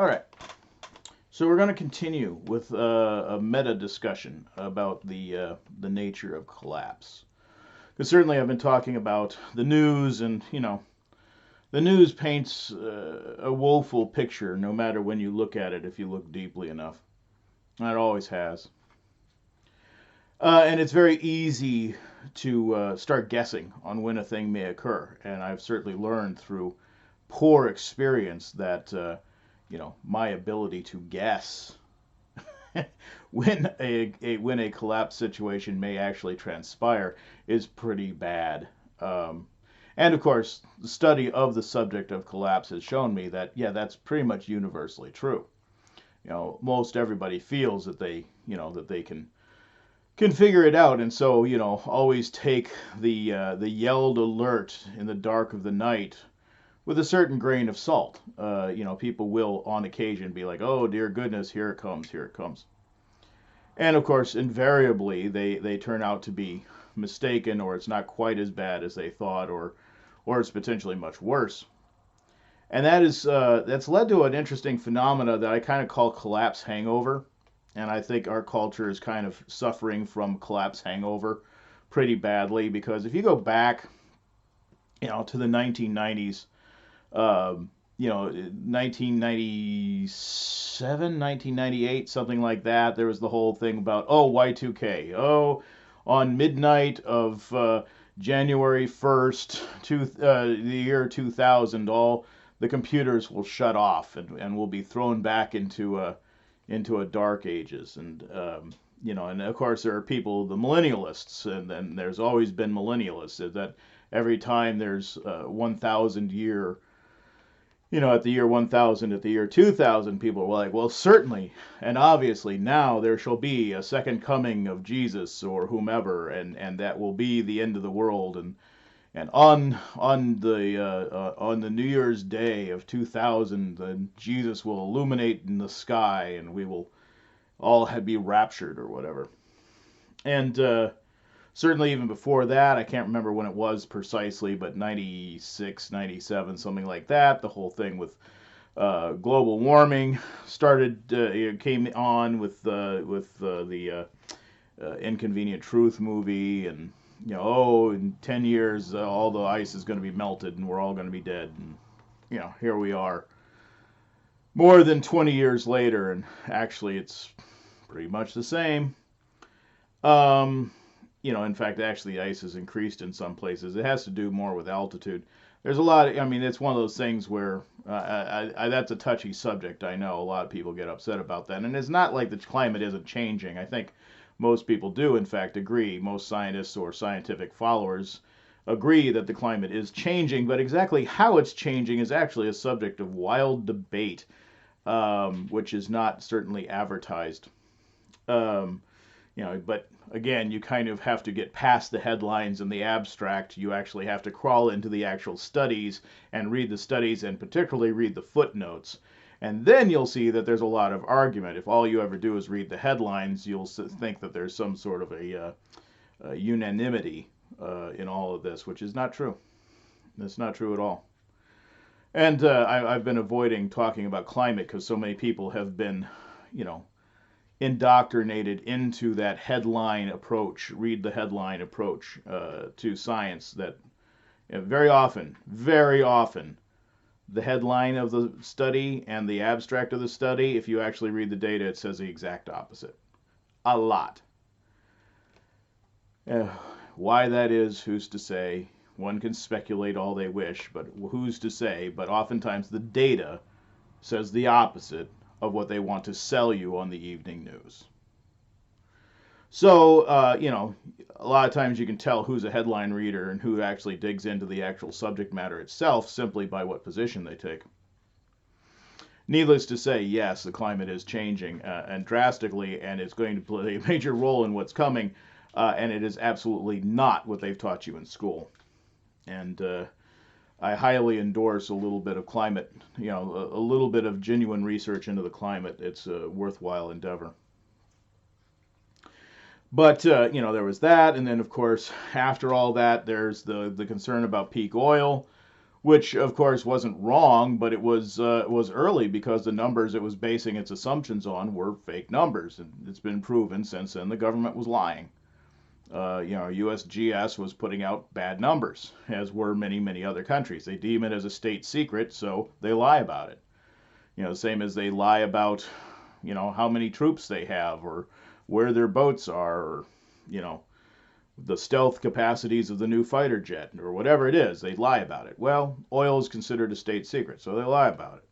All right. So we're going to continue with a meta discussion about the nature of collapse. Because certainly I've been talking about the news, and the news paints a woeful picture, no matter when you look at it, if you look deeply enough. And it always has. And it's very easy to start guessing on when a thing may occur. And I've certainly learned through poor experience that my ability to guess when a collapse situation may actually transpire is pretty bad. Um, and of course, the study of the subject of collapse has shown me that that's pretty much universally true. Most everybody feels that they can figure it out, and so always take the yelled alert in the dark of the night with a certain grain of salt. People will on occasion be like, "Oh dear goodness, here it comes, here it comes," and of course, invariably they turn out to be mistaken, or it's not quite as bad as they thought, or it's potentially much worse. And that's led to an interesting phenomena that I kind of call collapse hangover. And I think our culture is kind of suffering from collapse hangover pretty badly because if you go back, to the 1990s, 1997, 1998, something like that. There was the whole thing about, oh, Y2K. Oh, on midnight of January 1st, the year 2000, all the computers will shut off and will be thrown back into a dark ages. And of course there are people, the millennialists, and then there's always been millennialists that every time there's 1,000 year, at the year 1000, at the year 2000, people were like, well, certainly and obviously now there shall be a second coming of Jesus or whomever, and that will be the end of the world. And on the New Year's Day of 2000, Jesus will illuminate in the sky, and we will all be raptured or whatever. And certainly even before that, I can't remember when it was precisely, but 96, 97, something like that. The whole thing with global warming started. It came on with the Inconvenient Truth movie, and in 10 years all the ice is going to be melted and we're all going to be dead. And here we are, more than 20 years later, and actually it's pretty much the same. Um, in fact, actually, ice has increased in some places. It has to do more with altitude. There's a lot. I mean, it's one of those things where that's a touchy subject. I know a lot of people get upset about that, and it's not like the climate isn't changing. I think most people do, in fact, agree. Most scientists or scientific followers agree that the climate is changing, but exactly how it's changing is actually a subject of wild debate, which is not certainly advertised. Um, but again, you kind of have to get past the headlines and the abstract. You actually have to crawl into the actual studies and read the studies, and particularly read the footnotes. And then you'll see that there's a lot of argument. If all you ever do is read the headlines, you'll think that there's some sort of a unanimity in all of this, which is not true. That's not true at all. And I've been avoiding talking about climate because so many people have been, you know, indoctrinated into that headline approach, read the headline approach to science. That very often, the headline of the study and the abstract of the study, if you actually read the data, it says the exact opposite. A lot. Uh, why that is, who's to say? One can speculate all they wish, but who's to say? But oftentimes the data says the opposite of what they want to sell you on the evening news. So, a lot of times you can tell who's a headline reader and who actually digs into the actual subject matter itself simply by what position they take. Needless to say, yes, the climate is changing and drastically, and it's going to play a major role in what's coming, and it is absolutely not what they've taught you in school. And I highly endorse a little bit of climate, a little bit of genuine research into the climate. It's a worthwhile endeavor. But there was that, and then of course after all that, there's the concern about peak oil, which of course wasn't wrong, but it was early because the numbers it was basing its assumptions on were fake numbers, and it's been proven since then the government was lying. USGS was putting out bad numbers, as were many other countries. They deem it as a state secret, so they lie about it. Same as they lie about, how many troops they have or where their boats are, or, you know, the stealth capacities of the new fighter jet or whatever it is. They lie about it. Well, oil is considered a state secret, so they lie about it.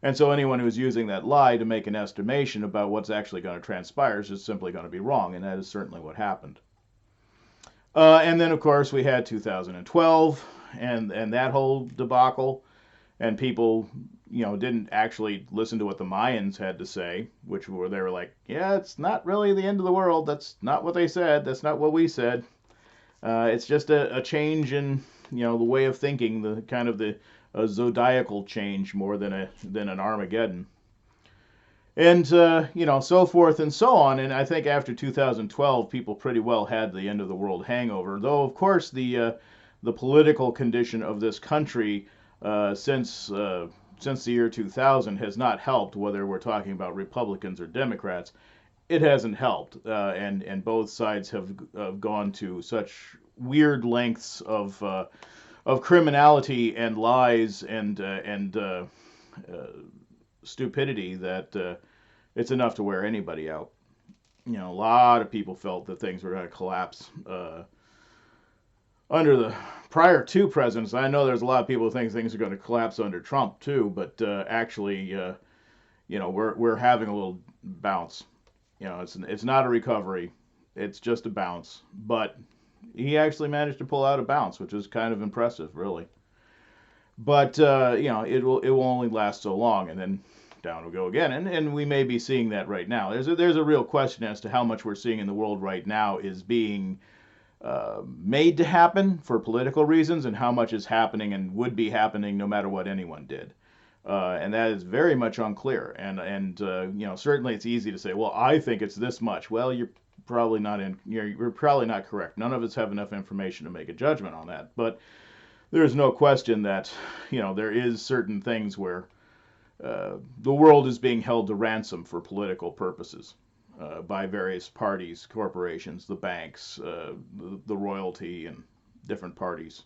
And so anyone who's using that lie to make an estimation about what's actually going to transpire is just simply going to be wrong, and that is certainly what happened. And then, of course, we had 2012 and that whole debacle, and people, didn't actually listen to what the Mayans had to say, which were they were like, yeah, it's not really the end of the world. That's not what they said. That's not what we said. It's just a change in, the way of thinking, the kind of the a zodiacal change more than an Armageddon. And so forth and so on. And I think after 2012, people pretty well had the end of the world hangover. Though, of course, the political condition of this country since the year 2000 has not helped. Whether we're talking about Republicans or Democrats, it hasn't helped. And both sides have gone to such weird lengths of criminality and lies and stupidity that it's enough to wear anybody out. A lot of people felt that things were going to collapse under the prior two presidents. I know there's a lot of people who think things are going to collapse under Trump too, but actually, we're having a little bounce. It's not a recovery; it's just a bounce. But he actually managed to pull out a bounce, which is kind of impressive, really. But it will only last so long, and then down we go again. And we may be seeing that right now. There's a real question as to how much we're seeing in the world right now is being made to happen for political reasons, and how much is happening and would be happening no matter what anyone did. And that is very much unclear. And certainly it's easy to say, well, I think it's this much. Well, you're probably not correct. None of us have enough information to make a judgment on that. But there's no question that there is certain things where the world is being held to ransom for political purposes by various parties, corporations, the banks, the royalty, and different parties.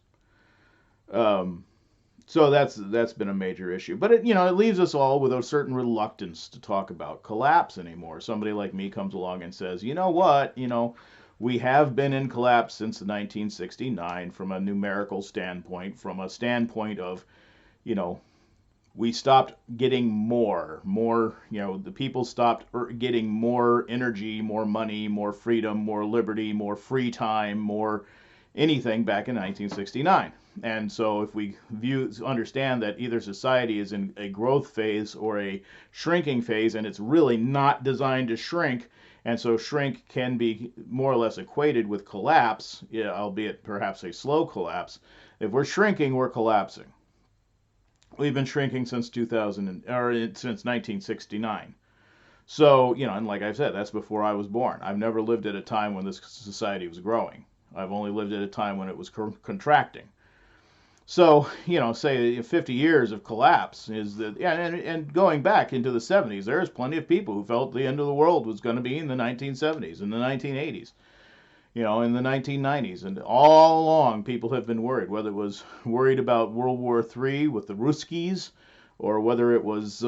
So that's been a major issue. But it leaves us all with a certain reluctance to talk about collapse anymore. Somebody like me comes along and says, you know what, we have been in collapse since 1969 from a numerical standpoint, from a standpoint of, we stopped getting more, the people stopped getting more energy, more money, more freedom, more liberty, more free time, more anything back in 1969. And so if we understand that either society is in a growth phase or a shrinking phase, and it's really not designed to shrink, and so shrink can be more or less equated with collapse, albeit perhaps a slow collapse. If we're shrinking, we're collapsing. We've been shrinking since since 1969. So, and like I've said, that's before I was born. I've never lived at a time when this society was growing. I've only lived at a time when it was contracting. So, say 50 years of collapse is that, yeah, and going back into the 70s, there's plenty of people who felt the end of the world was going to be in the 1970s, in the 1980s, in the 1990s. And all along, people have been worried, whether it was worried about World War III with the Ruskies, or whether it was,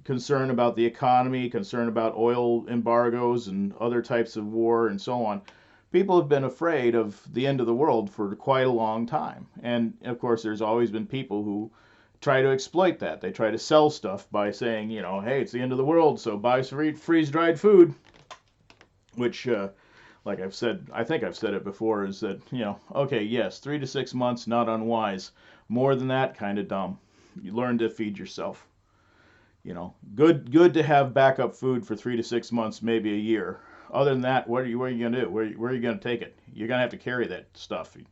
concern about the economy, concern about oil embargoes and other types of war and so on. People have been afraid of the end of the world for quite a long time. And, of course, there's always been people who try to exploit that. They try to sell stuff by saying, hey, it's the end of the world, so buy freeze-dried food. Which, like I've said, I think I've said it before, is that, okay, yes, 3 to 6 months, not unwise. More than that, kind of dumb. You learn to feed yourself. Good to have backup food for 3 to 6 months, maybe a year. Other than that, what are you going to do? Where are you going to take it? You're going to have to carry that stuff, and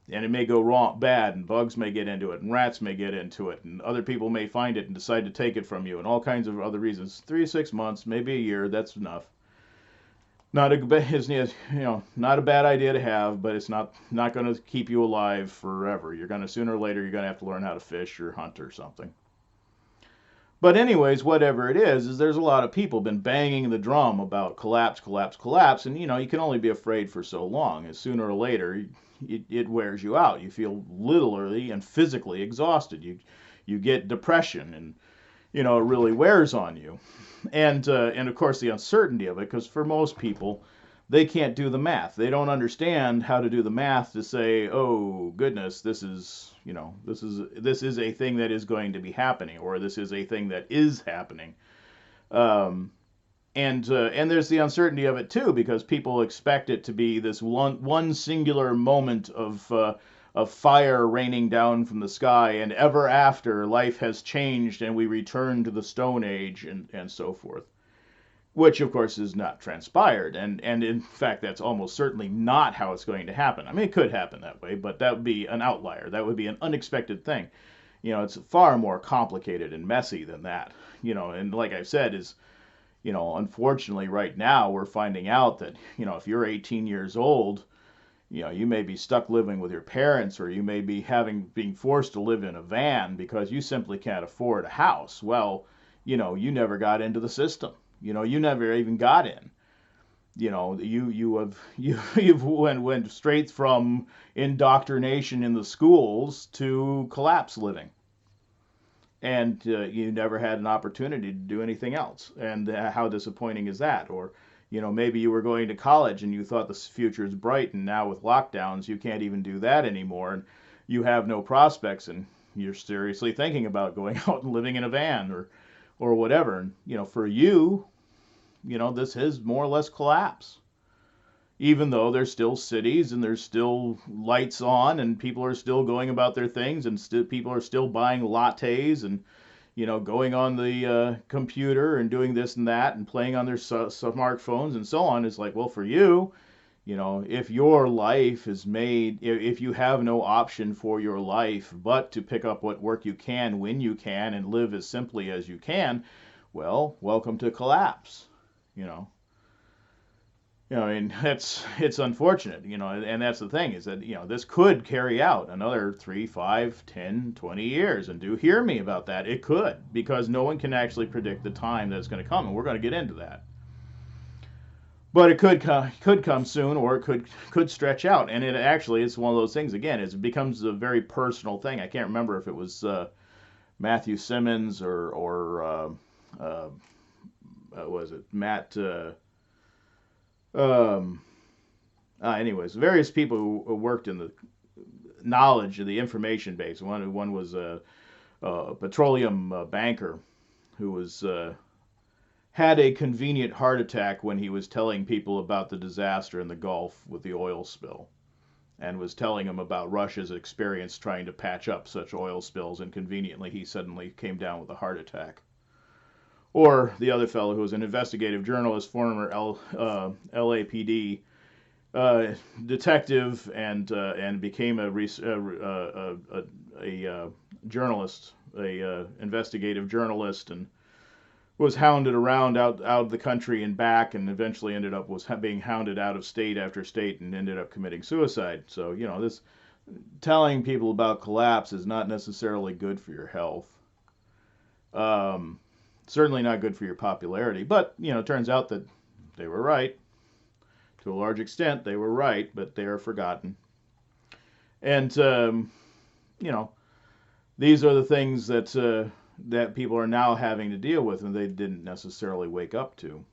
it may go wrong, bad, and bugs may get into it, and rats may get into it, and other people may find it and decide to take it from you, and all kinds of other reasons. 3 to 6 months, maybe a year, that's enough. not a not a bad idea to have, but it's not going to keep you alive forever. You're going to sooner or later you're going to have to learn how to fish or hunt or something. But anyways, whatever it is there's a lot of people been banging the drum about collapse, collapse, collapse, and you can only be afraid for so long. As sooner or later, it wears you out. You feel literally and physically exhausted. You get depression, and it really wears on you. And of course the uncertainty of it, because for most people, they can't do the math. They don't understand how to do the math to say, oh goodness, this is a thing that is going to be happening, or this is a thing that is happening. Um, and there's the uncertainty of it too, because people expect it to be this one singular moment of fire raining down from the sky, and ever after life has changed and we return to the Stone Age and so forth. Which, of course, is not transpired. And in fact, that's almost certainly not how it's going to happen. I mean, it could happen that way, but that would be an outlier. That would be an unexpected thing. It's far more complicated and messy than that. And like I've said, unfortunately, right now, we're finding out that, if you're 18 years old, you may be stuck living with your parents, or you may be being forced to live in a van because you simply can't afford a house. Well, you never got into the system. You never even got in. You've went straight from indoctrination in the schools to collapse living, and you never had an opportunity to do anything else. And how disappointing is that? Or maybe you were going to college and you thought the future is bright, and now with lockdowns you can't even do that anymore, and you have no prospects, and you're seriously thinking about going out and living in a van or whatever. And for you, this is more or less collapse. Even though there's still cities and there's still lights on and people are still going about their things, and people are still buying lattes and going on the computer and doing this and that and playing on their smartphones and so on. It's like, well, for you, if your life is made, if you have no option for your life but to pick up what work you can when you can and live as simply as you can, well, welcome to collapse. I mean, it's unfortunate, and that's the thing, is that, this could carry out another 3, 5, 10, 20 years, and do hear me about that. It could, because no one can actually predict the time that it's going to come, and we're going to get into that. But it could come soon, or it could stretch out, and it actually is one of those things. Again, it becomes a very personal thing. I can't remember if it was Matthew Simmons or was it Matt? Anyways, various people who worked in the knowledge of the information base. One was a petroleum banker who had a convenient heart attack when he was telling people about the disaster in the Gulf with the oil spill, and was telling them about Russia's experience trying to patch up such oil spills, and conveniently he suddenly came down with a heart attack. Or the other fellow who was an investigative journalist, former LAPD detective, and became a journalist, investigative journalist, and was hounded around out of the country and back, and eventually ended up being hounded out of state after state, and ended up committing suicide. So this telling people about collapse is not necessarily good for your health. Certainly not good for your popularity, but it turns out that they were right. To a large extent, they were right, but they are forgotten. And these are the things that people are now having to deal with, and they didn't necessarily wake up to.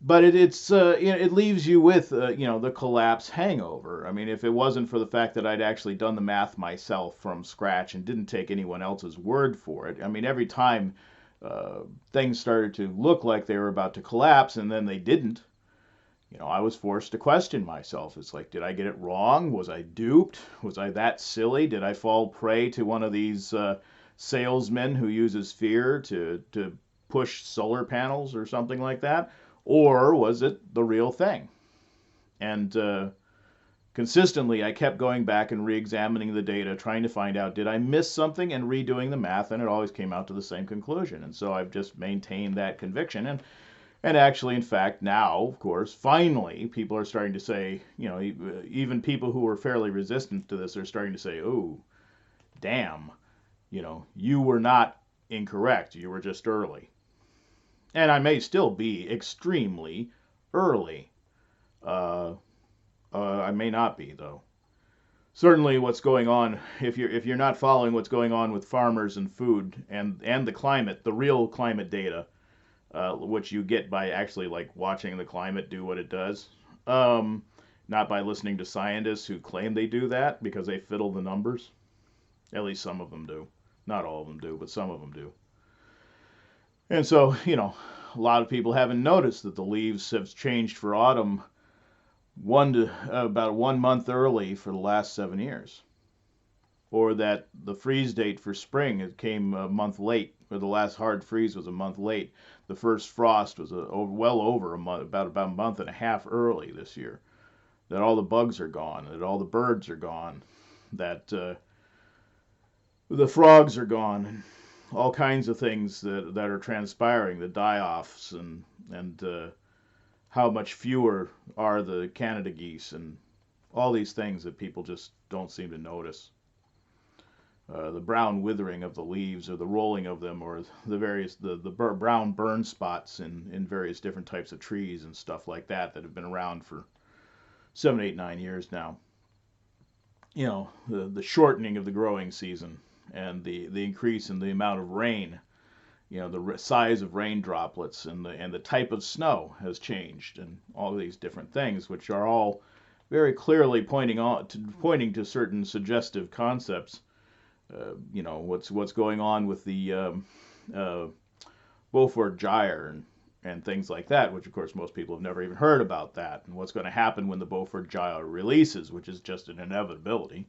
But it leaves you with the collapse hangover. I mean, if it wasn't for the fact that I'd actually done the math myself from scratch and didn't take anyone else's word for it, I mean, every time things started to look like they were about to collapse and then they didn't, I was forced to question myself. It's like, did I get it wrong? Was I duped? Was I that silly? Did I fall prey to one of these salesmen who uses fear to push solar panels or something like that? Or was it the real thing? And consistently, I kept going back and re-examining the data, trying to find out, did I miss something, and redoing the math, and it always came out to the same conclusion. And so I've just maintained that conviction. And actually, in fact, now, of course, finally, people are starting to say, even people who were fairly resistant to this are starting to say, oh, damn, you were not incorrect. You were just early. And I may still be extremely early. Uh, I may not be, though. Certainly, what's going on, if you're not following what's going on with farmers and food and the climate, the real climate data, which you get by actually like watching the climate do what it does, um, not by listening to scientists who claim they do that because they fiddle the numbers. At least some of them do. Not all of them do, but some of them do. And so, a lot of people haven't noticed that the leaves have changed for autumn about 1 month early for the last 7 years, or that the freeze date for spring it came a month late, or the last hard freeze was a month late. The first frost was well over a month, about a month and a half early this year. That all the bugs are gone, that all the birds are gone, that the frogs are gone, and all kinds of things that are transpiring, the die-offs and how much fewer are the Canada geese, and all these things that people just don't seem to notice. The brown withering of the leaves, or the rolling of them, or the brown burn spots in various different types of trees and stuff like that have been around for 7, 8, 9 years now. The shortening of the growing season and the increase in the amount of rain. The size of rain droplets and the type of snow has changed, and all of these different things, which are all very clearly pointing to certain suggestive concepts. What's going on with the Beaufort Gyre and things like that, which of course most people have never even heard about that, and what's going to happen when the Beaufort Gyre releases, which is just an inevitability.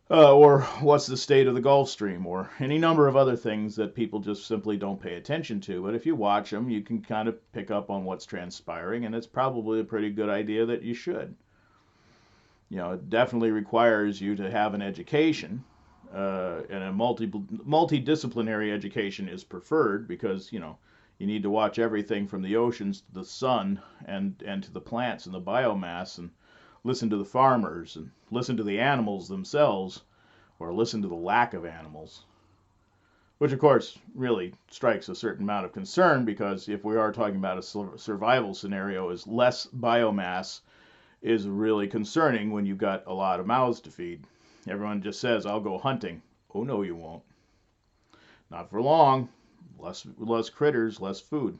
Or what's the state of the Gulf Stream, or any number of other things that people just simply don't pay attention to. But if you watch them, you can kind of pick up on what's transpiring, and it's probably a pretty good idea that you should. It definitely requires you to have an education, and a multidisciplinary education is preferred, because you need to watch everything from the oceans to the sun and to the plants and the biomass, and listen to the farmers and listen to the animals themselves, or listen to the lack of animals, which of course really strikes a certain amount of concern, because if we are talking about a survival scenario, is less biomass is really concerning when you've got a lot of mouths to feed. Everyone just says, I'll go hunting. Oh no, you won't. Not for long. Less critters, less food.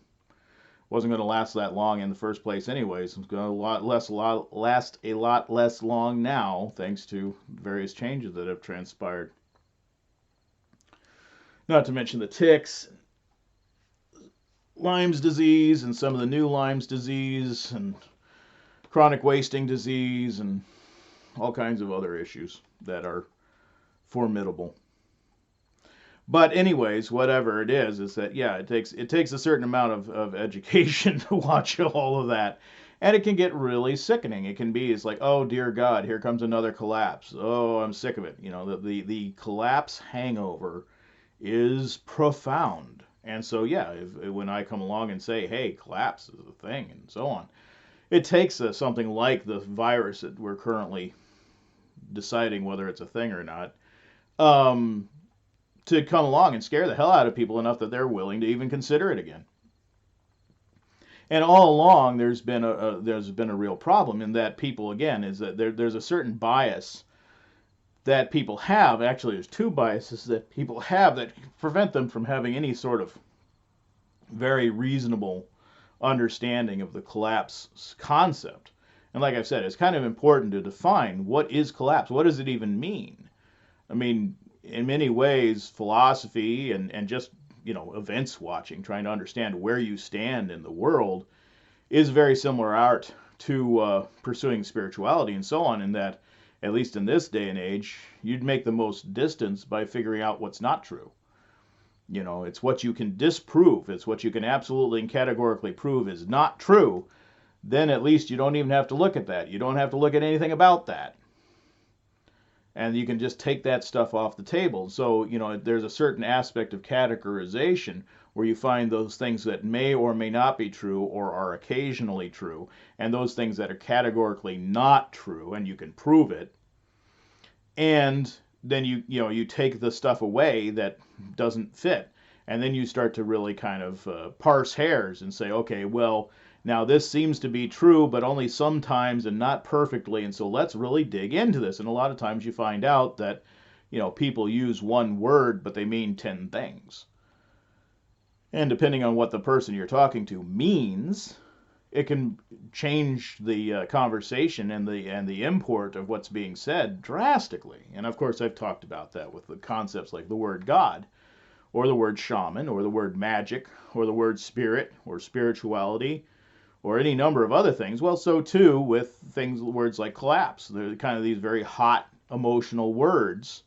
Wasn't going to last that long in the first place anyways. It's going to last a lot less long now, thanks to various changes that have transpired. Not to mention the ticks, Lyme's disease, and some of the new Lyme's disease, and chronic wasting disease, and all kinds of other issues that are formidable. But anyways, whatever it is that, yeah, it takes a certain amount of education to watch all of that. And it can get really sickening. It's like, oh dear God, here comes another collapse. Oh, I'm sick of it. The collapse hangover is profound. And so, yeah, when I come along and say, hey, collapse is a thing, and so on, it takes something like the virus that we're currently deciding whether it's a thing or not, to come along and scare the hell out of people enough that they're willing to even consider it again. And all along, there's been a real problem in that people, again, is that there's a certain bias that people have. Actually, there's two biases that people have that prevent them from having any sort of very reasonable understanding of the collapse concept. And like I've said, it's kind of important to define what is collapse. What does it even mean? I mean, in many ways, philosophy and just, events watching, trying to understand where you stand in the world, is very similar art to pursuing spirituality and so on, in that, at least in this day and age, you'd make the most distance by figuring out what's not true. It's what you can disprove. It's what you can absolutely and categorically prove is not true. Then at least you don't even have to look at that. You don't have to look at anything about that. and you can just take that stuff off the table. So, there's a certain aspect of categorization where you find those things that may or may not be true or are occasionally true, and those things that are categorically not true, and you can prove it. And then you take the stuff away that doesn't fit, and then you start to really kind of parse hairs and say, okay, well, now this seems to be true, but only sometimes and not perfectly, and so let's really dig into this. And a lot of times you find out that people use one word, but they mean 10 things. And depending on what the person you're talking to means, it can change the conversation and the import of what's being said drastically. And of course, I've talked about that with the concepts like the word God, or the word shaman, or the word magic, or the word spirit, or spirituality, or any number of other things. Well, so too with words like collapse. They're kind of these very hot, emotional words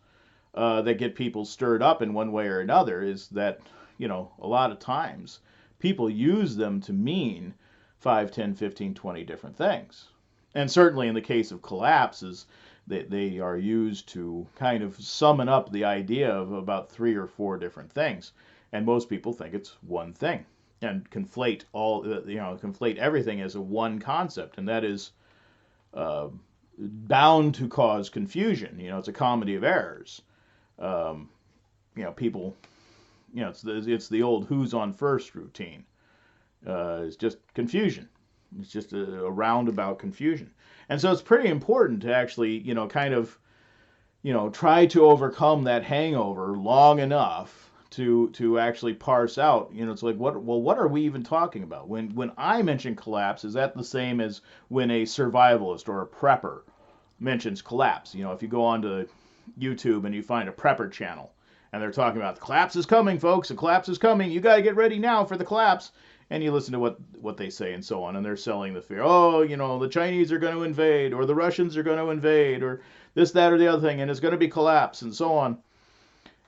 that get people stirred up in one way or another. Is that, a lot of times people use them to mean 5, 10, 15, 20 different things. And certainly in the case of collapses, they are used to kind of summon up the idea of about 3 or 4 different things. And most people think it's one thing and conflate everything as a one concept. And that is bound to cause confusion. It's a comedy of errors. People, it's the old who's on first routine. It's just confusion. It's just a roundabout confusion. And so it's pretty important to actually, kind of, try to overcome that hangover long enough to actually parse out, it's like, what are we even talking about? When I mention collapse, is that the same as when a survivalist or a prepper mentions collapse? If you go onto YouTube and you find a prepper channel and they're talking about the collapse is coming, folks, the collapse is coming, you got to get ready now for the collapse. And you listen to what they say and so on, and they're selling the fear. Oh, the Chinese are going to invade, or the Russians are going to invade, or this, that, or the other thing, and it's going to be collapse, and so on.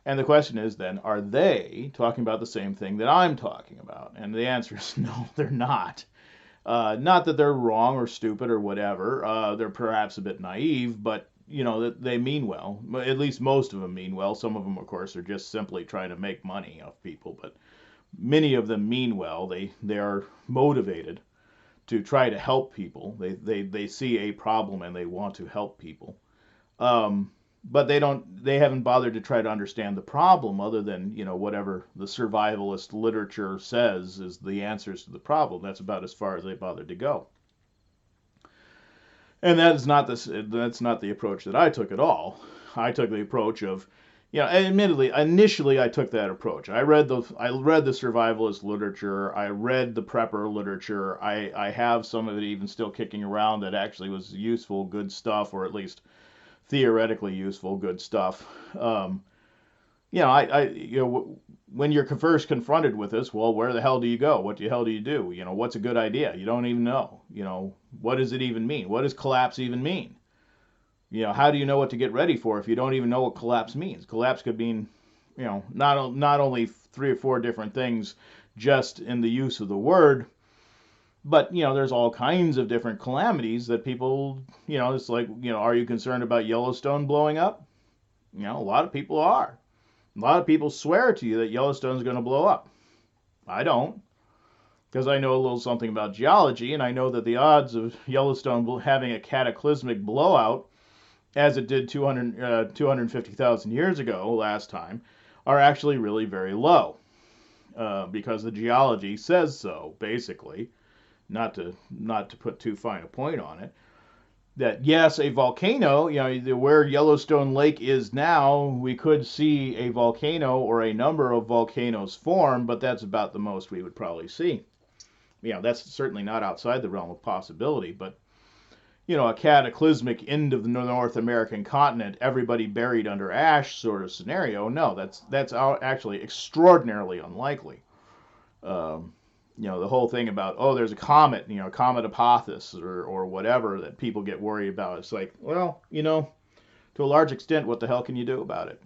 And the question is then, are they talking about the same thing that I'm talking about? And the answer is no, they're not. Not that they're wrong or stupid or whatever. They're perhaps a bit naive, but that they mean well. At least most of them mean well. Some of them, of course, are just simply trying to make money off people, but many of them mean well. They are motivated to try to help people. They see a problem and they want to help people. But they haven't bothered to try to understand the problem other than, whatever the survivalist literature says is the answers to the problem. That's about as far as they bothered to go. And that's not the approach that I took at all. I took the approach of, admittedly, initially I took that approach. I read the survivalist literature. I read the prepper literature. I have some of it even still kicking around that actually was useful, good stuff, or at least theoretically useful, good stuff. When you're first confronted with this, well, where the hell do you go? What the hell do you do? What's a good idea? You don't even know. What does it even mean? What does collapse even mean? How do you know what to get ready for if you don't even know what collapse means? Collapse could mean, not only 3 or 4 different things just in the use of the word, but, there's all kinds of different calamities that people, it's like, are you concerned about Yellowstone blowing up? A lot of people are. A lot of people swear to you that Yellowstone's going to blow up. I don't, because I know a little something about geology, and I know that the odds of Yellowstone having a cataclysmic blowout, as it did 250,000 years ago last time, are actually really very low, because the geology says so, basically. Not to put too fine a point on it, that yes, a volcano, where Yellowstone Lake is now, we could see a volcano or a number of volcanoes form, but that's about the most we would probably see. That's certainly not outside the realm of possibility, but a cataclysmic end of the North American continent, everybody buried under ash sort of scenario, no, that's actually extraordinarily unlikely. The whole thing about, there's a comet, comet Apophis or whatever that people get worried about. It's like, well, to a large extent, what the hell can you do about it?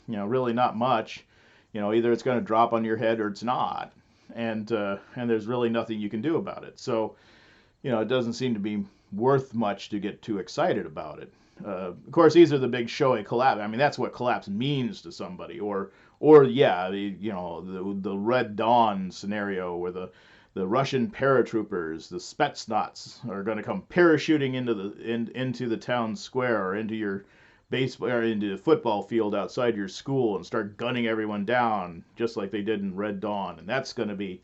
Really not much. Either it's going to drop on your head or it's not. And there's really nothing you can do about it. So, it doesn't seem to be worth much to get too excited about it. Of course, these are the big showy collapse. I mean, that's what collapse means to somebody. Or yeah, the Red Dawn scenario where the Russian paratroopers, the Spetsnaz, are going to come parachuting into the town square or into your baseball or into the football field outside your school and start gunning everyone down just like they did in Red Dawn. And that's going to be,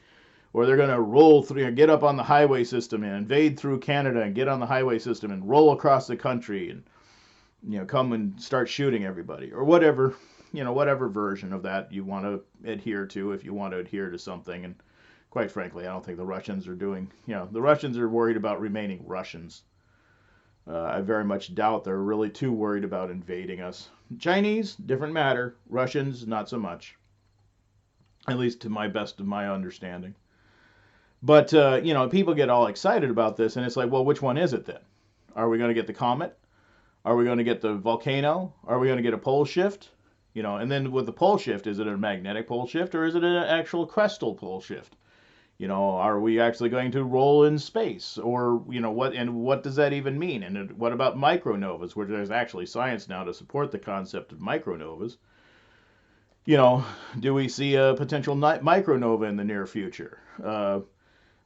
or they're going to roll through, get up on the highway system and invade through Canada and get on the highway system and roll across the country and come and start shooting everybody or whatever, whatever version of that you want to adhere to, if you want to adhere to something. And quite frankly, I don't think the Russians are doing, the Russians are worried about remaining Russians. I very much doubt they're really too worried about invading us. Chinese, different matter. Russians, not so much. At least to my best of my understanding. But, people get all excited about this, and it's like, well, which one is it then? Are we going to get the comet? Are we going to get the volcano? Are we going to get a pole shift? And then with the pole shift, is it a magnetic pole shift or is it an actual crestal pole shift? Are we actually going to roll in space? Or, what does that even mean? And what about micronovas, where there's actually science now to support the concept of micronovas? Do we see a potential micronova in the near future?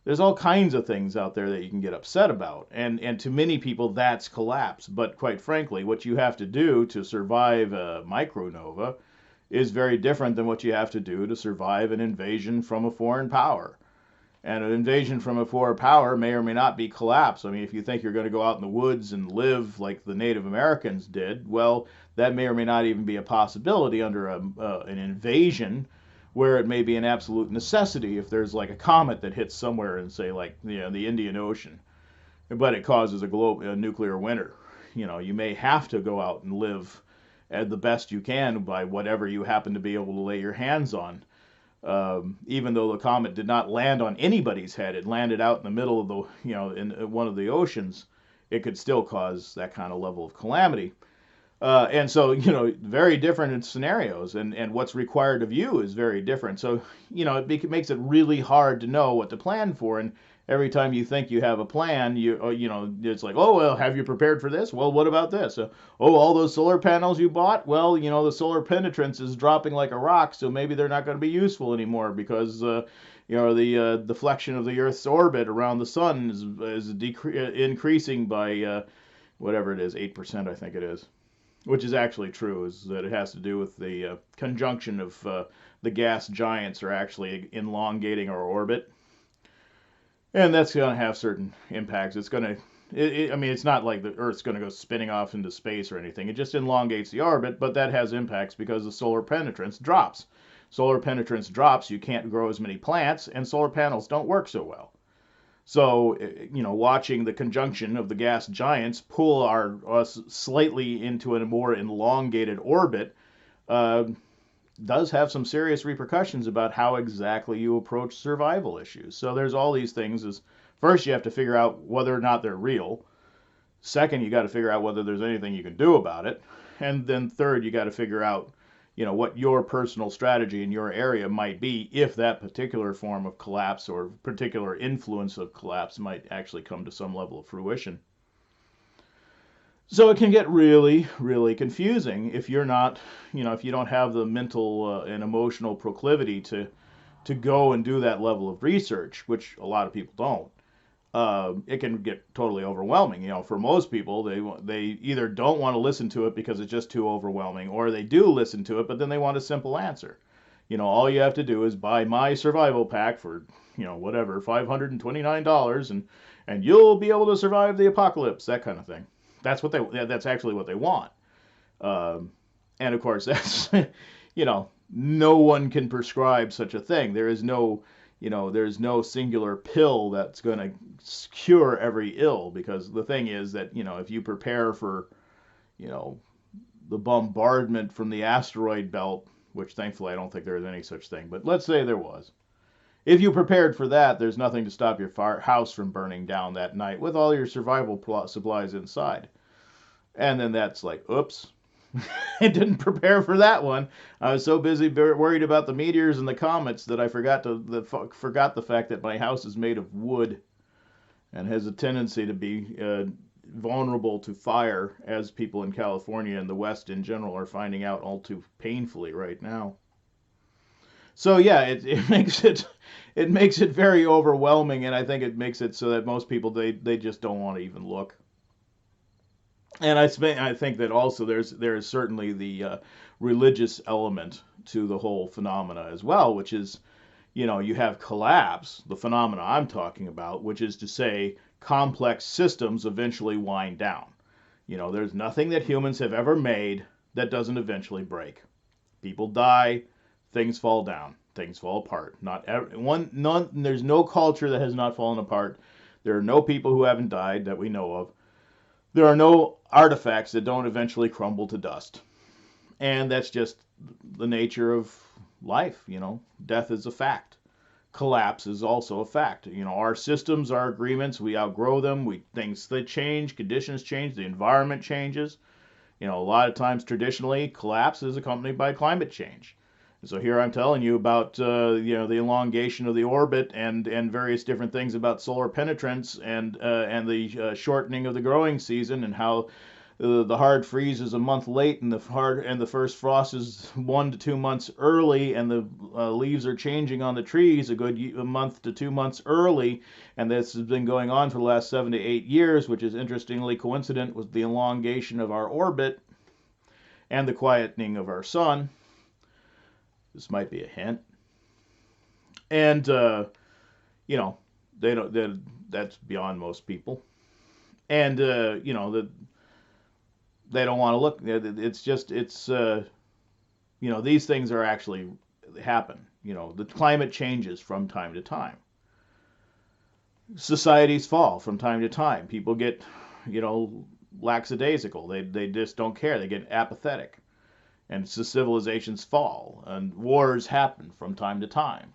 There's all kinds of things out there that you can get upset about. And to many people, that's collapse. But quite frankly, what you have to do to survive a micronova is very different than what you have to do to survive an invasion from a foreign power. And an invasion from a foreign power may or may not be collapse. I mean, if you think you're going to go out in the woods and live like the Native Americans did, well, that may or may not even be a possibility under an invasion, where it may be an absolute necessity if there's like a comet that hits somewhere in, say, like the Indian Ocean, but it causes a nuclear winter. You may have to go out and live at the best you can by whatever you happen to be able to lay your hands on. Even though the comet did not land on anybody's head, it landed out in the middle of in one of the oceans, it could still cause that kind of level of calamity. And so, very different in scenarios, and what's required of you is very different. So, it makes it really hard to know what to plan for. And every time you think you have a plan, it's like, oh, well, have you prepared for this? Well, what about this? All those solar panels you bought? Well, the solar penetrance is dropping like a rock, so maybe they're not going to be useful anymore because, the deflection of the Earth's orbit around the sun is increasing by whatever it is, 8%, I think it is. Which is actually true, is that it has to do with the conjunction of the gas giants are actually elongating our orbit. And that's going to have certain impacts. It's going to, it's not like the Earth's going to go spinning off into space or anything. It just elongates the orbit, but that has impacts because the solar penetrance drops. Solar penetrance drops, you can't grow as many plants, and solar panels don't work so well. So, watching the conjunction of the gas giants pull us slightly into a more elongated orbit does have some serious repercussions about how exactly you approach survival issues. So there's all these things. First, you have to figure out whether or not they're real. Second, you got to figure out whether there's anything you can do about it. And then third, you got to figure out what your personal strategy in your area might be if that particular form of collapse or particular influence of collapse might actually come to some level of fruition. So it can get really, really confusing if you're not, if you don't have the mental and emotional proclivity to go and do that level of research, which a lot of people don't. It can get totally overwhelming. For most people, they either don't want to listen to it because it's just too overwhelming, or they do listen to it, but then they want a simple answer. All you have to do is buy my survival pack for, whatever, $529, and you'll be able to survive the apocalypse, that kind of thing. That's actually what they want. And of course, that's, no one can prescribe such a thing. There's no singular pill that's going to cure every ill, because the thing is that, if you prepare for, the bombardment from the asteroid belt, which thankfully I don't think there is any such thing, but let's say there was. If you prepared for that, there's nothing to stop your house from burning down that night with all your survival supplies inside. And then that's like, oops. I didn't prepare for that one. I was so busy worried about the meteors and the comets that I forgot the fact that my house is made of wood and has a tendency to be vulnerable to fire, as people in California and the West in general are finding out all too painfully right now. So yeah, it makes it very overwhelming, and I think it makes it so that most people they just don't want to even look. And I think that also there is certainly the religious element to the whole phenomena as well, which is, you have collapse, the phenomena I'm talking about, which is to say complex systems eventually wind down. There's nothing that humans have ever made that doesn't eventually break. People die, things fall down, things fall apart. Not every, one, none. There's no culture that has not fallen apart. There are no people who haven't died that we know of. There are no artifacts that don't eventually crumble to dust. And that's just the nature of life. Death is a fact. Collapse is also a fact. Our systems, our agreements, we outgrow them. Things that change, conditions change, the environment changes. A lot of times traditionally, collapse is accompanied by climate change. So here I'm telling you about the elongation of the orbit and various different things about solar penetrance and the shortening of the growing season, and how the hard freeze is a month late and the first frost is 1 to 2 months early, and the leaves are changing on the trees a month to 2 months early, and this has been going on for the last 7 to 8 years, which is interestingly coincident with the elongation of our orbit and the quietening of our sun. This might be a hint. And they don't. That's beyond most people. And they don't want to look. These things are actually happen. The climate changes from time to time. Societies fall from time to time. People get, lackadaisical. They just don't care. They get apathetic. And so civilizations fall, and wars happen from time to time.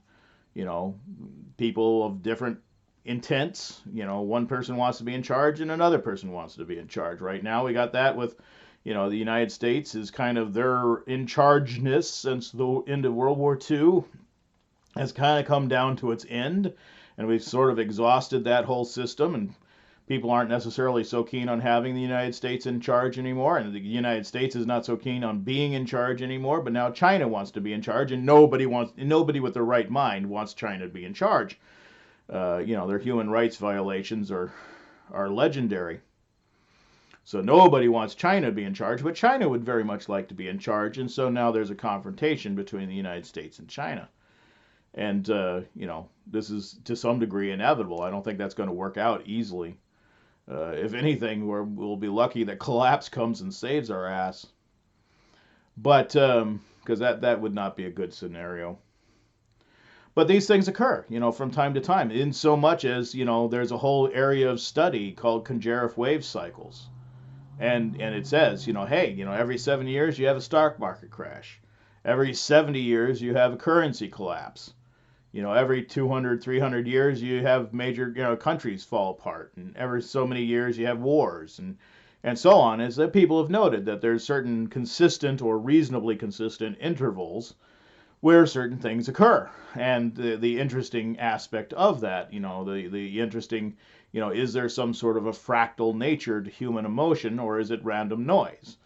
People of different intents. One person wants to be in charge, and another person wants to be in charge. Right now, we got that with, the United States is kind of their in chargeness since the end of World War II has kind of come down to its end, and we've sort of exhausted that whole system, and people aren't necessarily so keen on having the United States in charge anymore, and the United States is not so keen on being in charge anymore, but now China wants to be in charge, and nobody with their right mind wants China to be in charge. Their human rights violations are legendary. So nobody wants China to be in charge, but China would very much like to be in charge, and so now there's a confrontation between the United States and China. And, this is to some degree inevitable. I don't think that's going to work out easily. If anything, we'll be lucky that collapse comes and saves our ass. But, because that would not be a good scenario. But these things occur, from time to time, in so much as, there's a whole area of study called Kongeref wave cycles. And it says, hey, every 7 years you have a stock market crash. Every 70 years you have a currency collapse. Every 200, 300 years you have major, countries fall apart, and every so many years you have wars, and so on. Is that people have noted that there's certain consistent or reasonably consistent intervals where certain things occur, and the interesting aspect of that, the interesting, is there some sort of a fractal nature to human emotion, or is it random noise?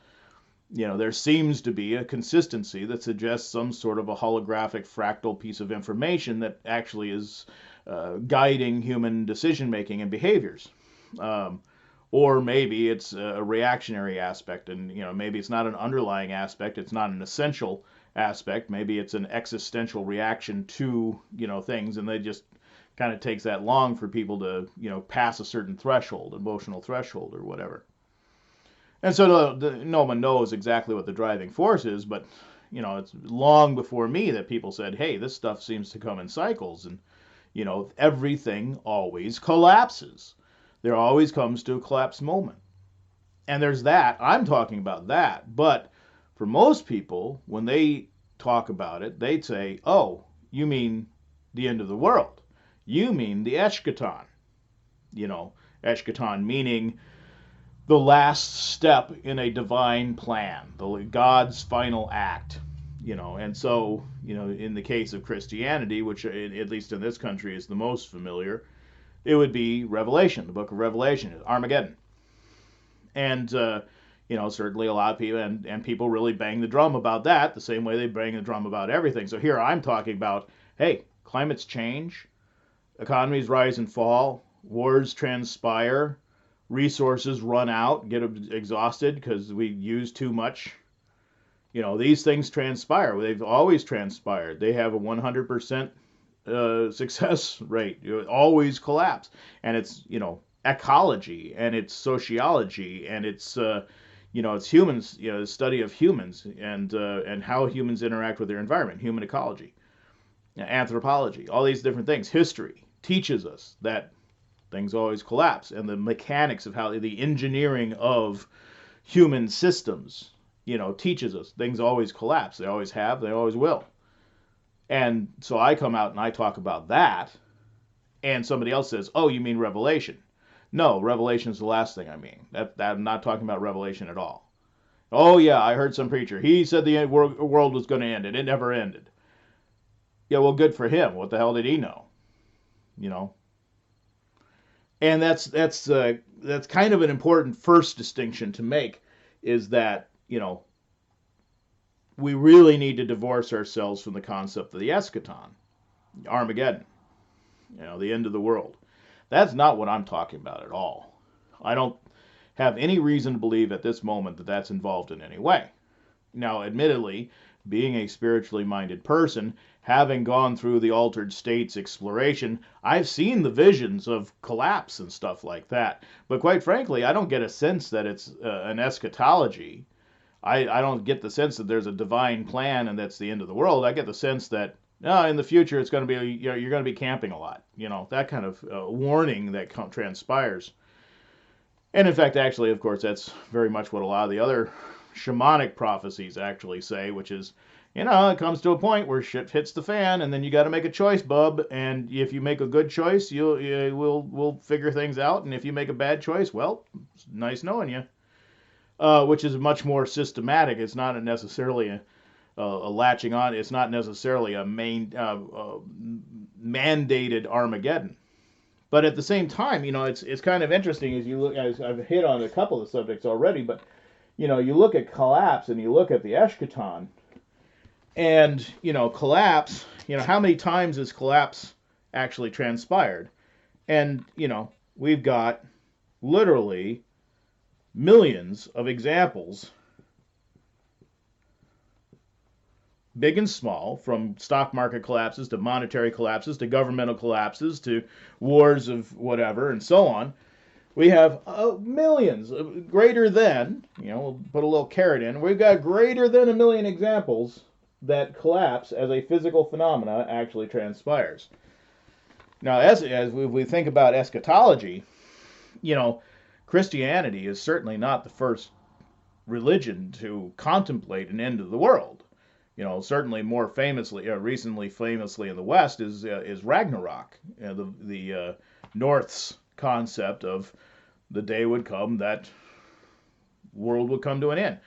There seems to be a consistency that suggests some sort of a holographic fractal piece of information that actually is guiding human decision-making and behaviors. Or maybe it's a reactionary aspect, and maybe it's not an underlying aspect, it's not an essential aspect, maybe it's an existential reaction to, things, and they just kind of takes that long for people to, pass a certain threshold, emotional threshold or whatever. And so no one knows exactly what the driving force is, but, it's long before me that people said, hey, this stuff seems to come in cycles, and, everything always collapses. There always comes to a collapse moment. And there's that. I'm talking about that. But for most people, when they talk about it, they'd say, oh, you mean the end of the world. You mean the Eschaton. Eschaton meaning the last step in a divine plan, God's final act, and so, in the case of Christianity, which at least in this country is the most familiar, it would be Revelation, the book of Revelation, Armageddon. And certainly a lot of people and people really bang the drum about that the same way they bang the drum about everything. So here I'm talking about, hey, climates change, economies rise and fall, wars transpire, resources run out, get exhausted because we use too much. These things transpire. They've always transpired. They have a 100% success rate. Always collapse. And it's, ecology, and it's sociology, and it's humans, the study of humans, and how humans interact with their environment, human ecology, anthropology, all these different things. History teaches us that things always collapse, and the mechanics of how the engineering of human systems, teaches us things always collapse. They always have, they always will. And so I come out and I talk about that, and somebody else says, "Oh, you mean Revelation?" No, Revelation is the last thing I mean. That I'm not talking about Revelation at all. Oh yeah, I heard some preacher. He said the world was going to end, and it never ended. Yeah, well, good for him. What the hell did he know? You know. And that's kind of an important first distinction to make, is that we really need to divorce ourselves from the concept of the Eschaton, Armageddon, the end of the world. That's not what I'm talking about at all. I don't have any reason to believe at this moment that that's involved in any way. Now, admittedly, being a spiritually minded person, having gone through the altered states exploration, I've seen the visions of collapse and stuff like that. But quite frankly, I don't get a sense that it's an eschatology. I don't get the sense that there's a divine plan and that's the end of the world. I get the sense that in the future it's going to be you're going to be camping a lot. That kind of warning that transpires. And in fact, actually, of course, that's very much what a lot of the other shamanic prophecies actually say, which is, it comes to a point where shit hits the fan, and then you got to make a choice, bub. And if you make a good choice, we'll figure things out. And if you make a bad choice, well, it's nice knowing you. Which is much more systematic. It's not necessarily a latching on. It's not necessarily a mandated Armageddon. But at the same time, it's kind of interesting as you look. As I've hit on a couple of subjects already, but you look at collapse and you look at the Eschaton, and collapse. How many times has collapse actually transpired? And we've got literally millions of examples, big and small, from stock market collapses to monetary collapses to governmental collapses to wars of whatever and so on. We have millions, greater than, we'll put a little caret in, we've got greater than 1 million examples that collapse as a physical phenomena actually transpires. Now, as we think about eschatology, Christianity is certainly not the first religion to contemplate an end of the world. Certainly more famously, recently famously in the West is Ragnarok, the North's concept of the day would come that world would come to an end.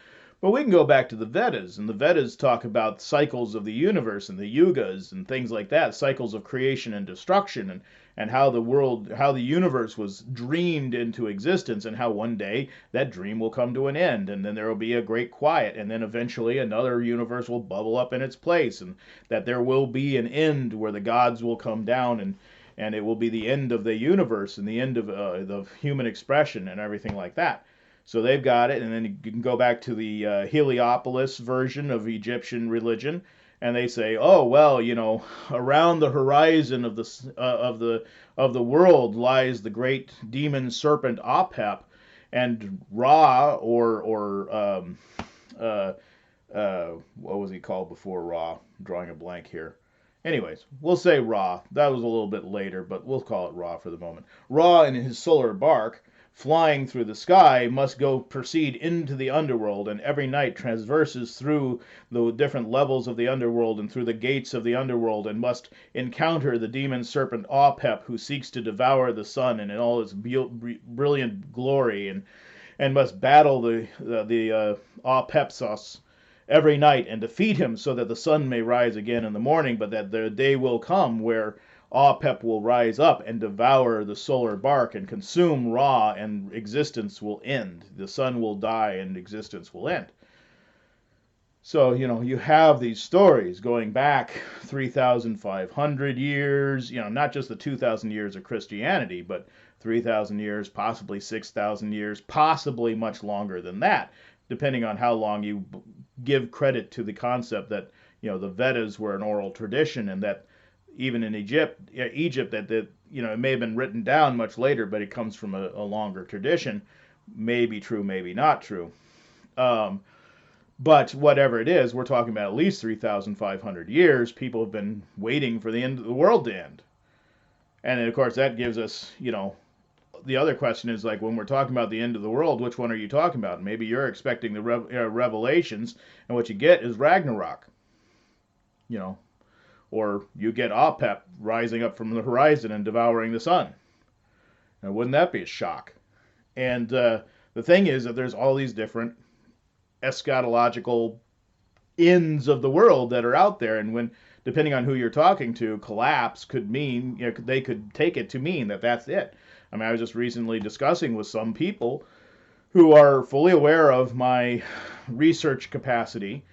But we can go back to the Vedas, and the Vedas talk about cycles of the universe and the yugas and things like that, cycles of creation and destruction, and how the universe was dreamed into existence, and how one day that dream will come to an end, and then there will be a great quiet, and then eventually another universe will bubble up in its place, and that there will be an end where the gods will come down, and it will be the end of the universe and the end of the human expression and everything like that. So they've got it, and then you can go back to the Heliopolis version of Egyptian religion, and they say, oh well, around the horizon of the world lies the great demon serpent Apep, and Ra, or what was he called before Ra? I'm drawing a blank here. Anyways, we'll say Ra. That was a little bit later, but we'll call it Ra for the moment. Ra, in his solar bark, flying through the sky, must proceed into the underworld, and every night traverses through the different levels of the underworld and through the gates of the underworld, and must encounter the demon serpent Apep, who seeks to devour the sun in all its brilliant glory, and must battle the Apepsos every night and defeat him, so that the sun may rise again in the morning, but that the day will come where Apep will rise up and devour the solar bark and consume Ra, and existence will end. The sun will die and existence will end. So, you have these stories going back 3,500 years, not just the 2,000 years of Christianity, but 3,000 years, possibly 6,000 years, possibly much longer than that, depending on how long you give credit to the concept that, the Vedas were an oral tradition, and that even in Egypt that it may have been written down much later, but it comes from a longer tradition. May be true, maybe not true. But whatever it is, we're talking about at least 3,500 years. People have been waiting for the end of the world to end. And then, of course, that gives us, the other question is, like, when we're talking about the end of the world, which one are you talking about? Maybe you're expecting the Revelations, and what you get is Ragnarok. Or you get Apep rising up from the horizon and devouring the sun. Now, wouldn't that be a shock? And the thing is that there's all these different eschatological ends of the world that are out there, and when, depending on who you're talking to, collapse could mean, they could take it to mean that that's it. I mean, I was just recently discussing with some people who are fully aware of my research capacity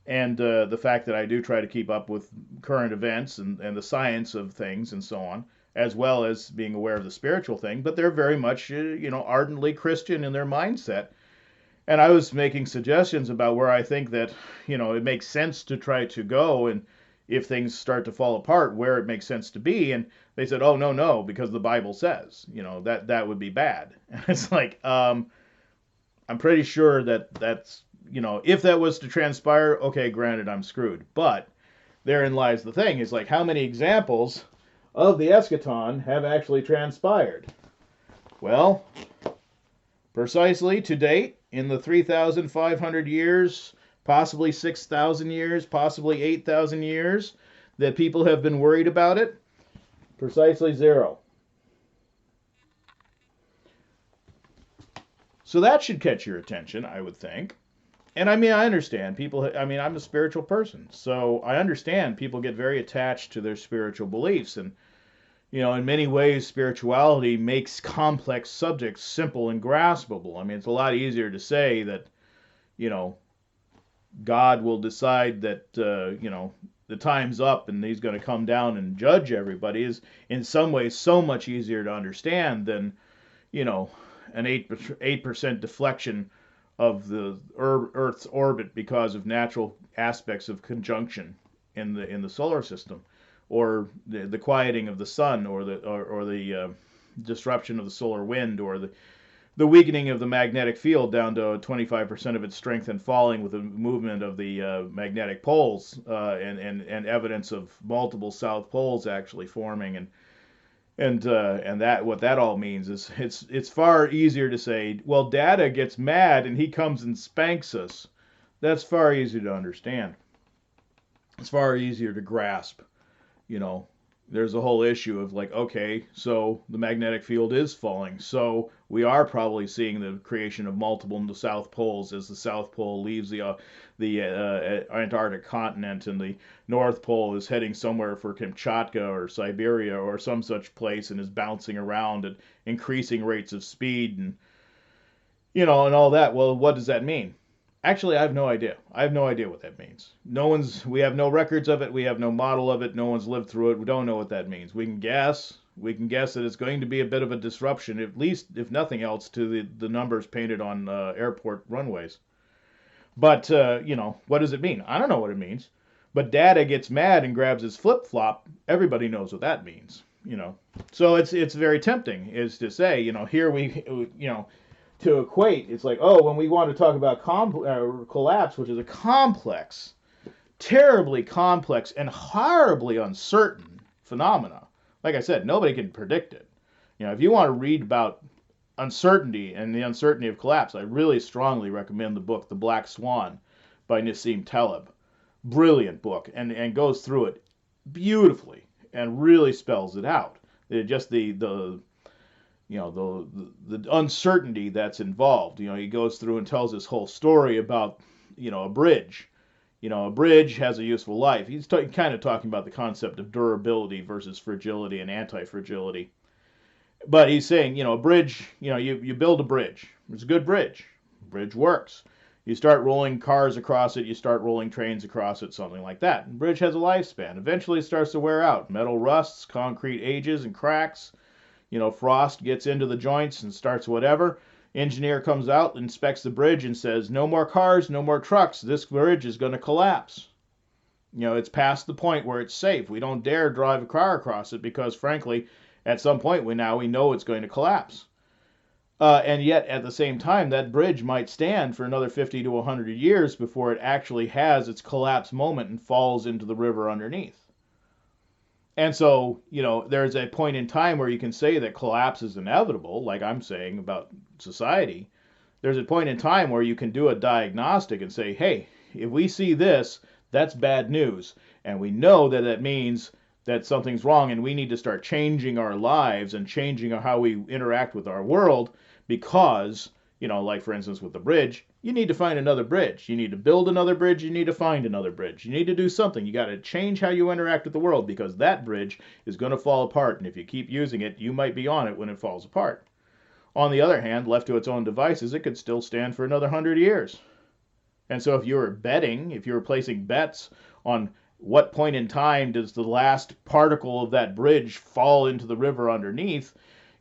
and the fact that I do try to keep up with current events and the science of things and so on, as well as being aware of the spiritual thing, but they're very much, ardently Christian in their mindset. And I was making suggestions about where I think that, it makes sense to try to go, and if things start to fall apart, where it makes sense to be. And they said, oh, no, because the Bible says, that would be bad. And it's like, I'm pretty sure that's, if that was to transpire, okay, granted, I'm screwed. But therein lies the thing, is like, how many examples of the Eschaton have actually transpired? Well, precisely to date, in the 3,500 years, possibly 6,000 years, possibly 8,000 years that people have been worried about it, precisely 0. So that should catch your attention, I would think. And I mean, I understand people, I'm a spiritual person, so I understand people get very attached to their spiritual beliefs. And, in many ways, spirituality makes complex subjects simple and graspable. I mean, it's a lot easier to say that, God will decide that, the time's up and he's going to come down and judge everybody, is in some ways so much easier to understand than, an 8% deflection of the Earth's orbit because of natural aspects of conjunction in the solar system, or the quieting of the sun, or the disruption of the solar wind, or the weakening of the magnetic field down to 25% of its strength and falling with the movement of the magnetic poles, and evidence of multiple south poles actually forming, and that, what that all means is it's far easier to say, well, Data gets mad and he comes and spanks us. That's far easier to understand. It's far easier to grasp. There's a whole issue of like, okay, so the magnetic field is falling, so we are probably seeing the creation of multiple south poles as the South Pole leaves the Antarctic continent, and the North Pole is heading somewhere for Kamchatka or Siberia or some such place, and is bouncing around at increasing rates of speed, and and all that. Well, what does that mean? Actually, I have no idea. I have no idea what that means. We have no records of it. We have no model of it. No one's lived through it. We don't know what that means. We can guess. We can guess that it's going to be a bit of a disruption, at least, if nothing else, to the numbers painted on airport runways. But, what does it mean? I don't know what it means. But Data gets mad and grabs his flip-flop. Everybody knows what that means, So it's very tempting, is to say, here to equate, it's like, oh, when we want to talk about collapse, which is a complex, terribly complex, and horribly uncertain phenomena. Like I said, nobody can predict it. If you want to read about uncertainty and the uncertainty of collapse, I really strongly recommend the book The Black Swan by Nassim Taleb. Brilliant book, and goes through it beautifully and really spells it out. Just the uncertainty that's involved. He goes through and tells this whole story about, a bridge, A bridge has a useful life. He's kind of talking about the concept of durability versus fragility and anti-fragility. But he's saying, a bridge, you build a bridge. It's a good bridge. Bridge works. You start rolling cars across it, you start rolling trains across it, something like that. And bridge has a lifespan. Eventually it starts to wear out. Metal rusts, concrete ages and cracks. Frost gets into the joints and starts whatever. Engineer comes out, inspects the bridge and says, no more cars, no more trucks. This bridge is going to collapse. It's past the point where it's safe. We don't dare drive a car across it because, frankly, at some point we know it's going to collapse. And yet, at the same time, that bridge might stand for another 50 to 100 years before it actually has its collapse moment and falls into the river underneath. And so, there's a point in time where you can say that collapse is inevitable, like I'm saying about society. There's a point in time where you can do a diagnostic and say, hey, if we see this, that's bad news. And we know that that means that something's wrong and we need to start changing our lives and changing how we interact with our world because, like for instance with the bridge, you need to find another bridge. You need to build another bridge. You need to find another bridge. You need to do something. You got to change how you interact with the world because that bridge is going to fall apart. And if you keep using it, you might be on it when it falls apart. On the other hand, left to its own devices, it could still stand for another 100 years. And so if you were placing bets on what point in time does the last particle of that bridge fall into the river underneath,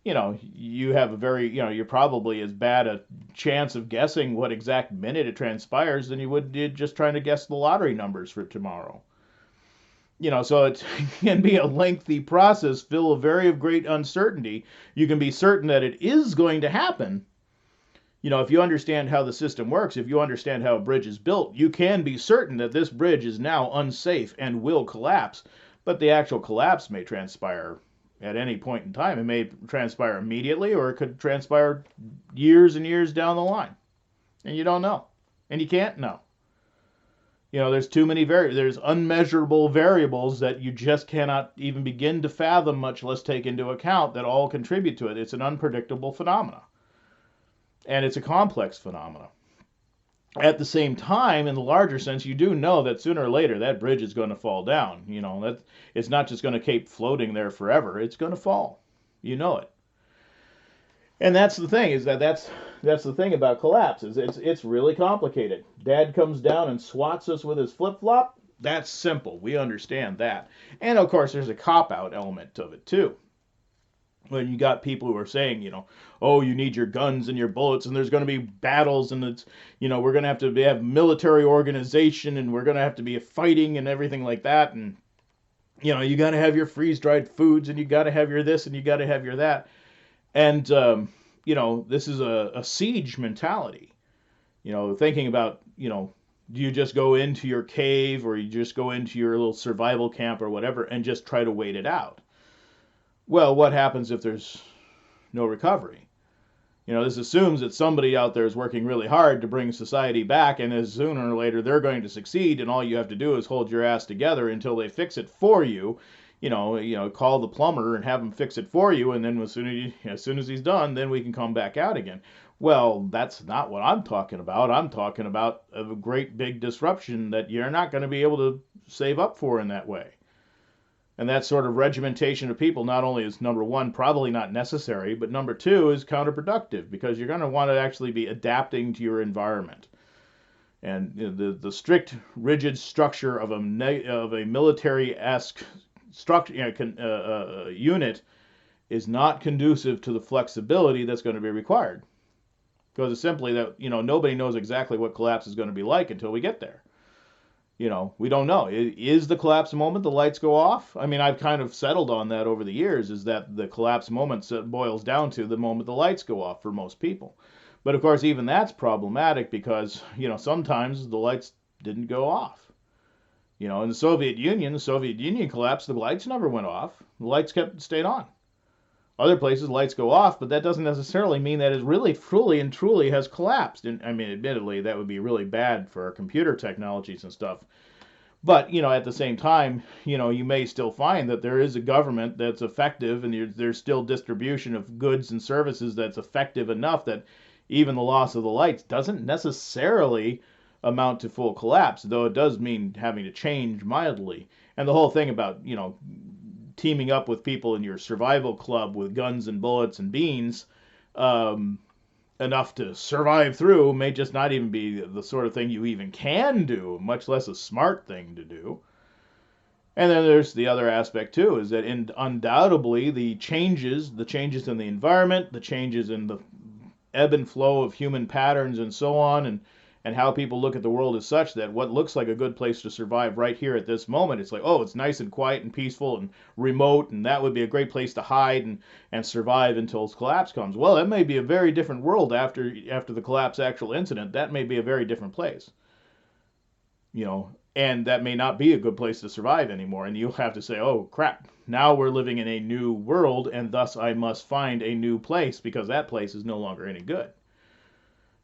you have a very, you're probably as bad a chance of guessing what exact minute it transpires than you would just trying to guess the lottery numbers for tomorrow. So it can be a lengthy process, full of very great uncertainty. You can be certain that it is going to happen. If you understand how the system works, if you understand how a bridge is built, you can be certain that this bridge is now unsafe and will collapse. But the actual collapse may transpire at any point in time. It may transpire immediately, or it could transpire years and years down the line. And you don't know. And you can't know. There's too many there's unmeasurable variables that you just cannot even begin to fathom, much less take into account, that all contribute to it. It's an unpredictable phenomena. And it's a complex phenomena. At the same time, in the larger sense, you do know that sooner or later that bridge is going to fall down. That it's not just going to keep floating there forever. It's going to fall. You know it. And that's the thing, is that's the thing about collapse, is it's really complicated. Dad comes down and swats us with his flip-flop. That's simple. We understand that. And of course, there's a cop-out element of it too. When you got people who are saying, oh, you need your guns and your bullets, and there's going to be battles, and it's, we're going to have military organization, and we're going to have to be fighting and everything like that, and, you got to have your freeze-dried foods, and you got to have your this, and you got to have your that. And, this is a siege mentality. Thinking about, do you just go into your cave, or you just go into your little survival camp or whatever and just try to wait it out? Well, what happens if there's no recovery? This assumes that somebody out there is working really hard to bring society back, and as sooner or later they're going to succeed, and all you have to do is hold your ass together until they fix it for you. Call the plumber and have him fix it for you, and then as soon as he's done, then we can come back out again. Well, that's not what I'm talking about. I'm talking about a great big disruption that you're not going to be able to save up for in that way. And that sort of regimentation of people not only is, number one, probably not necessary, but number two is counterproductive, because you're going to want to actually be adapting to your environment. And the strict, rigid structure of a military-esque unit is not conducive to the flexibility that's going to be required. Because it's simply that, nobody knows exactly what collapse is going to be like until we get there. We don't know. Is the collapse moment the lights go off? I mean, I've kind of settled on that over the years, is that the collapse moment boils down to the moment the lights go off for most people. But of course, even that's problematic because, sometimes the lights didn't go off. In the Soviet Union collapsed, the lights never went off. The lights stayed on. Other places, lights go off, but that doesn't necessarily mean that it really, fully and truly has collapsed. And I mean, admittedly, that would be really bad for our computer technologies and stuff. But, at the same time, you may still find that there is a government that's effective, and there's still distribution of goods and services that's effective enough that even the loss of the lights doesn't necessarily amount to full collapse, though it does mean having to change mildly. And the whole thing about, teaming up with people in your survival club with guns and bullets and beans, um, enough to survive through may just not even be the sort of thing you even can do, much less a smart thing to do. And then there's the other aspect too, is that undoubtedly the changes in the environment, the changes in the ebb and flow of human patterns and so on, and how people look at the world is such that what looks like a good place to survive right here at this moment, it's like, oh, it's nice and quiet and peaceful and remote, and that would be a great place to hide and survive until collapse comes. Well, that may be a very different world after the collapse actual incident. That may be a very different place, and that may not be a good place to survive anymore. And you'll have to say, oh, crap, now we're living in a new world, and thus I must find a new place because that place is no longer any good.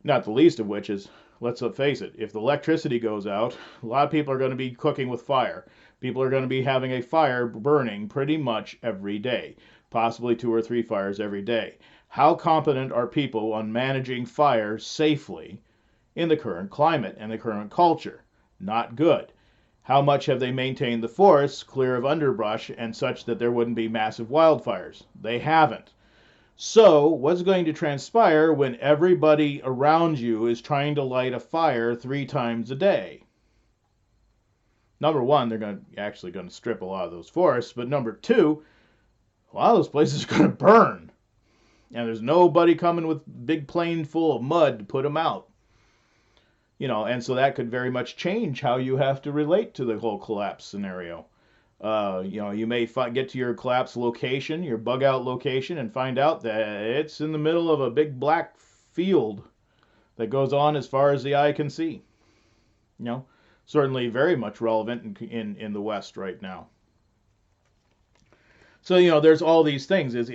Not the least of which is, let's face it, if the electricity goes out, a lot of people are going to be cooking with fire. People are going to be having a fire burning pretty much every day, possibly 2 or 3 fires every day. How competent are people on managing fire safely in the current climate and the current culture? Not good. How much have they maintained the forests clear of underbrush and such that there wouldn't be massive wildfires? They haven't. So, what's going to transpire when everybody around you is trying to light a fire 3 times a day? Number one, they're actually going to strip a lot of those forests, but number two, a lot of those places are going to burn. And there's nobody coming with big plane full of mud to put them out. And so that could very much change how you have to relate to the whole collapse scenario. You may get to your collapse location, your bug out location, and find out that it's in the middle of a big black field that goes on as far as the eye can see. Certainly very much relevant in the West right now. So there's all these things. It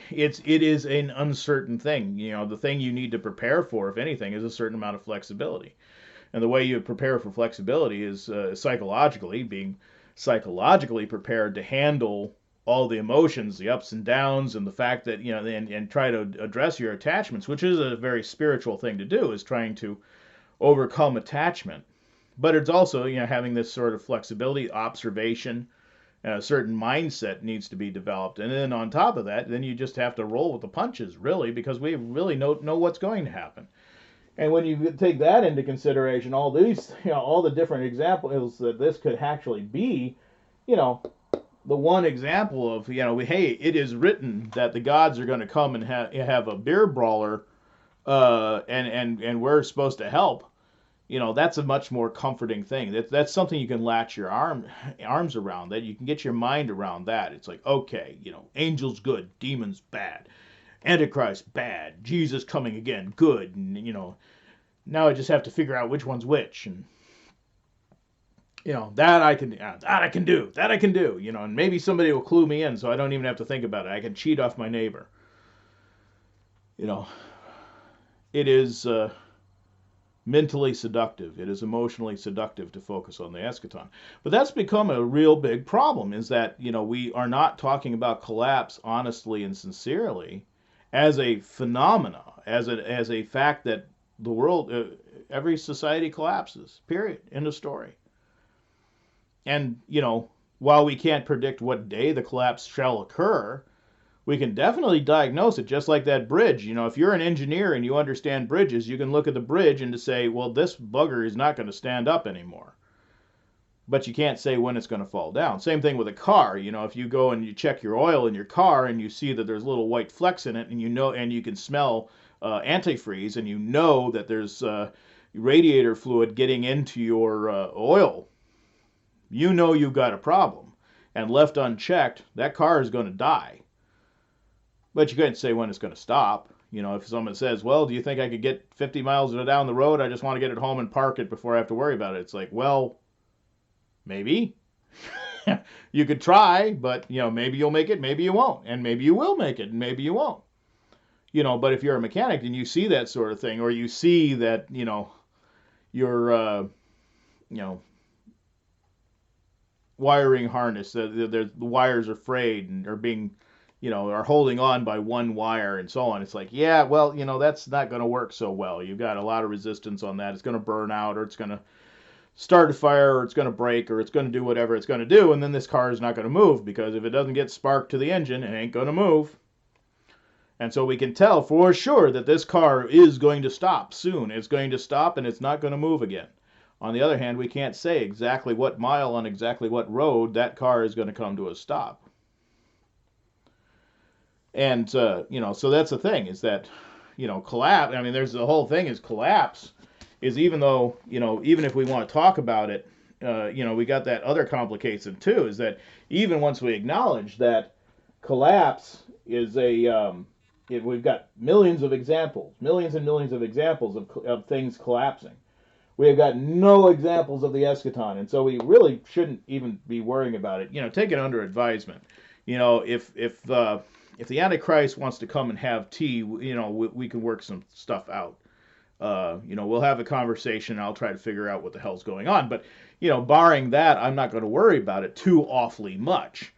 is an uncertain thing. The thing you need to prepare for, if anything, is a certain amount of flexibility. And the way you prepare for flexibility is being psychologically prepared to handle all the emotions, the ups and downs, and the fact that and try to address your attachments, which is a very spiritual thing to do, is trying to overcome attachment. But it's also having this sort of flexibility, observation. A certain mindset needs to be developed. And then on top of that, then you just have to roll with the punches, really, because we really know what's going to happen. And when you take that into consideration, all the different examples that this could actually be, the one example of, hey, it is written that the gods are going to come and have a beer brawler, and we're supposed to help. That's a much more comforting thing. That's something you can latch your arms around, that you can get your mind around that. It's like, okay, angels good, demons bad, Antichrist bad, Jesus coming again good, and now I just have to figure out which one's which, and that I can do, and maybe somebody will clue me in so I don't even have to think about it. I can cheat off my neighbor. It is mentally seductive. It is emotionally seductive to focus on the eschaton. But that's become a real big problem, is that, we are not talking about collapse honestly and sincerely as a phenomena, as a fact that the world, every society collapses, period, end of story. And, while we can't predict what day the collapse shall occur, we can definitely diagnose it, just like that bridge. If you're an engineer and you understand bridges, you can look at the bridge and to say, well, this bugger is not going to stand up anymore. But you can't say when it's going to fall down. Same thing with a car. If you go and you check your oil in your car and you see that there's little white flecks in it, and and you can smell antifreeze, and that there's radiator fluid getting into your oil, you've got a problem. And left unchecked, that car is going to die. But you can't say when it's going to stop. If someone says, well, do you think I could get 50 miles down the road? I just want to get it home and park it before I have to worry about it. It's like, well, maybe. You could try, but, maybe you'll make it, maybe you won't. And maybe you will make it, and maybe you won't. But if you're a mechanic and you see that sort of thing, or you see that, your, wiring harness, the wires are frayed and are being are holding on by one wire and so on. It's like, yeah, well, that's not going to work so well. You've got a lot of resistance on that. It's going to burn out, or it's going to start a fire, or it's going to break, or it's going to do whatever it's going to do, and then this car is not going to move, because if it doesn't get spark to the engine, it ain't going to move. And so we can tell for sure that this car is going to stop soon. It's going to stop, and it's not going to move again. On the other hand, we can't say exactly what mile on exactly what road that car is going to come to a stop. And, so that's the thing, is that, collapse, I mean, there's the whole thing is collapse is, even though, even if we want to talk about it, we got that other complication too, is that even once we acknowledge that collapse is we've got millions and millions of examples of things collapsing. We have got no examples of the Eschaton, and so we really shouldn't even be worrying about it. Take it under advisement. If the Antichrist wants to come and have tea, we can work some stuff out. We'll have a conversation, and I'll try to figure out what the hell's going on. But, barring that, I'm not going to worry about it too awfully much.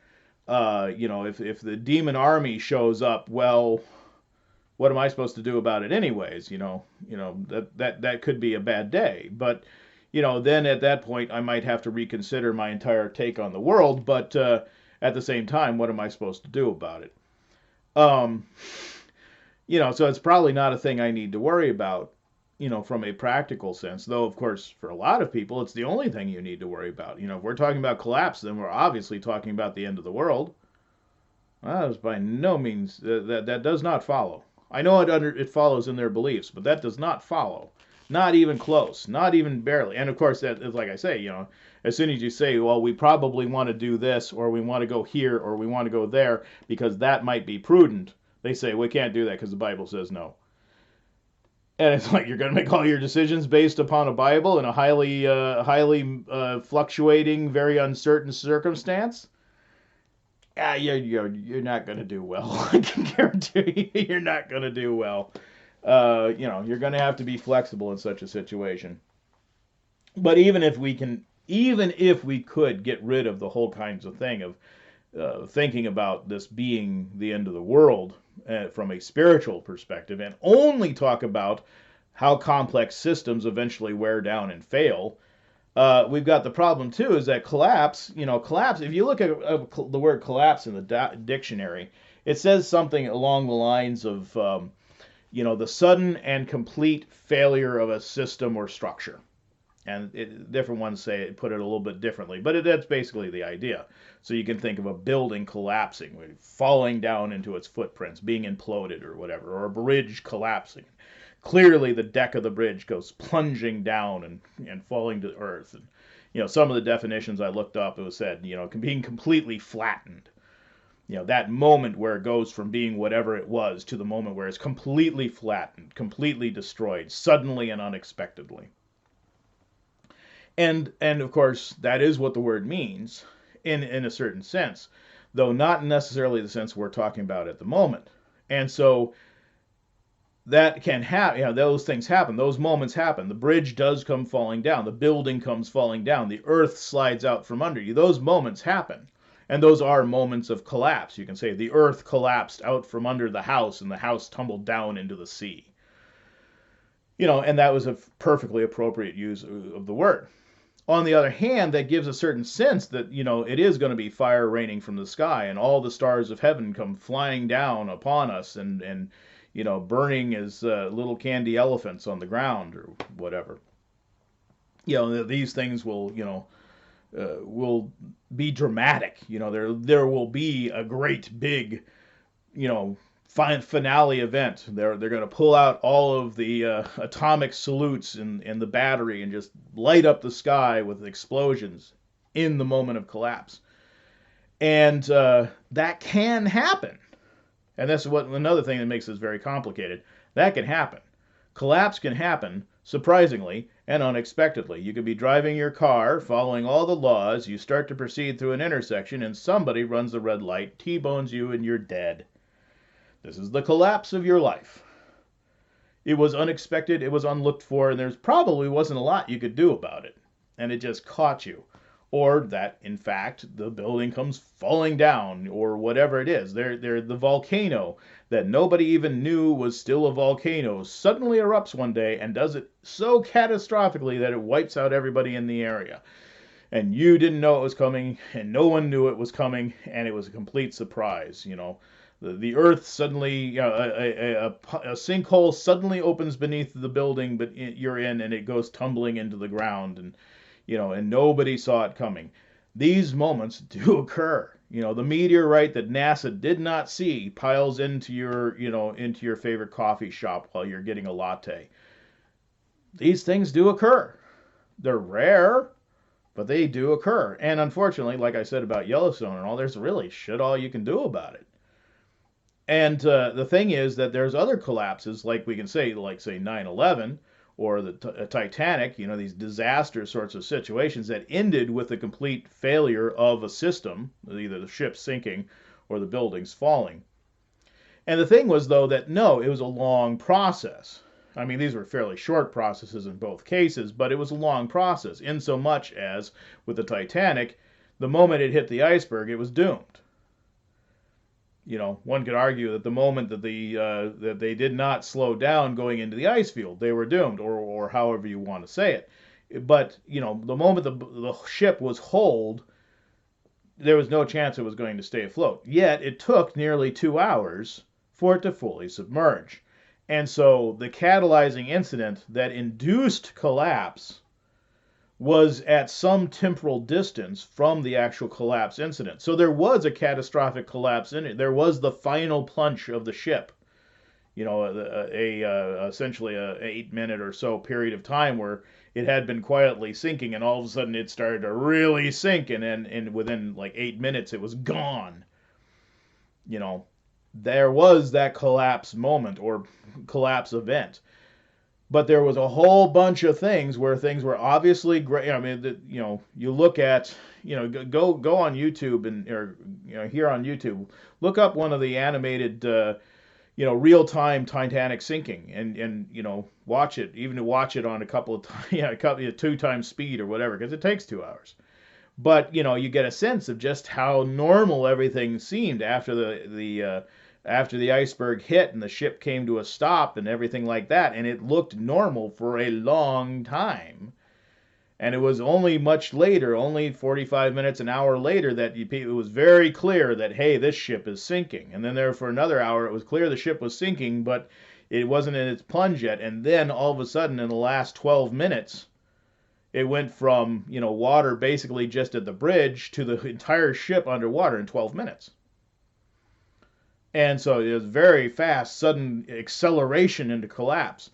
If the demon army shows up, well, what am I supposed to do about it anyways? That could be a bad day. But, then at that point, I might have to reconsider my entire take on the world. But at the same time, what am I supposed to do about it? So it's probably not a thing I need to worry about, from a practical sense. Though, of course, for a lot of people, it's the only thing you need to worry about. If we're talking about collapse, then we're obviously talking about the end of the world. Well, that is by no means, that does not follow. I know it follows in their beliefs, but that does not follow. Not even close. Not even barely. And, of course, that is, like I say, as soon as you say, well, we probably want to do this, or we want to go here, or we want to go there, because that might be prudent, they say, we can't do that because the Bible says no. And it's like, you're going to make all your decisions based upon a Bible in a highly fluctuating, very uncertain circumstance? You're not going to do well. I can guarantee you, you're not going to do well. You're going to have to be flexible in such a situation. But even if we could get rid of the whole kinds of thing of thinking about this being the end of the world from a spiritual perspective, and only talk about how complex systems eventually wear down and fail, we've got the problem too, is that collapse, if you look at the word collapse in the dictionary, it says something along the lines of, the sudden and complete failure of a system or structure. And different ones put it a little bit differently, but that's basically the idea. So you can think of a building collapsing, falling down into its footprints, being imploded or whatever, or a bridge collapsing. Clearly the deck of the bridge goes plunging down and falling to earth. And, some of the definitions I looked up, it was said, being completely flattened. That moment where it goes from being whatever it was to the moment where it's completely flattened, completely destroyed, suddenly and unexpectedly. And of course, that is what the word means in a certain sense, though not necessarily the sense we're talking about at the moment. And so that can happen, those things happen, those moments happen. The bridge does come falling down, the building comes falling down, the earth slides out from under you. Those moments happen. And those are moments of collapse. You can say the earth collapsed out from under the house and the house tumbled down into the sea. And that was a perfectly appropriate use of the word. On the other hand, that gives a certain sense that, it is going to be fire raining from the sky, and all the stars of heaven come flying down upon us and burning as little candy elephants on the ground or whatever. These things will be dramatic. There will be a great big, finale event. They're going to pull out all of the atomic salutes in the battery and just light up the sky with explosions in the moment of collapse. And that can happen. And that's another thing that makes this very complicated. That can happen. Collapse can happen, surprisingly and unexpectedly. You could be driving your car, following all the laws, you start to proceed through an intersection, and somebody runs the red light, T-bones you, and you're dead. This is the collapse of your life. It was unexpected, it was unlooked for, and there's probably wasn't a lot you could do about it. And it just caught you. or that in fact the building comes falling down, or whatever it is. They're the volcano that nobody even knew was still a volcano suddenly erupts one day and does it so catastrophically that it wipes out everybody in the area. And you didn't know it was coming, and no one knew it was coming, and it was a complete surprise. The earth suddenly, a sinkhole suddenly opens beneath the building but you're in, and it goes tumbling into the ground, and nobody saw it coming. These moments do occur. The meteorite that NASA did not see piles into your favorite coffee shop while you're getting a latte. These things do occur. They're rare, but they do occur. And unfortunately, like I said about Yellowstone and all, there's really shit all you can do about it. And the thing is that there's other collapses, like we can say, like say 9/11 or the Titanic, these disaster sorts of situations that ended with the complete failure of a system, either the ship sinking or the buildings falling. And the thing was, though, that no, it was a long process. I mean, these were fairly short processes in both cases, but it was a long process, in so much as with the Titanic, the moment it hit the iceberg, it was doomed. One could argue that the moment that that they did not slow down going into the ice field, they were doomed, or however you want to say it. But the moment the ship was holed, there was no chance it was going to stay afloat. Yet it took nearly 2 hours for it to fully submerge. And so the catalyzing incident that induced collapse was at some temporal distance from the actual collapse incident. So there was a catastrophic collapse in it. There was the final plunge of the ship. Essentially a 8-minute or so period of time where it had been quietly sinking, and all of a sudden it started to really sink, and within like 8 minutes it was gone. There was that collapse moment or collapse event. But there was a whole bunch of things where things were obviously great. I mean, you look at, go on YouTube or here on YouTube, look up one of the animated, real-time Titanic sinking, and watch it. Even watch it on a couple of times, 2 times speed or whatever, because it takes 2 hours. But you get a sense of just how normal everything seemed after the iceberg hit and the ship came to a stop and everything like that, and it looked normal for a long time. And it was only much later, only 45 minutes, an hour later, that it was very clear that, hey, this ship is sinking. And then there for another hour, it was clear the ship was sinking, but it wasn't in its plunge yet. And then all of a sudden, in the last 12 minutes, it went from, water basically just at the bridge to the entire ship underwater in 12 minutes. And so it was very fast, sudden acceleration into collapse.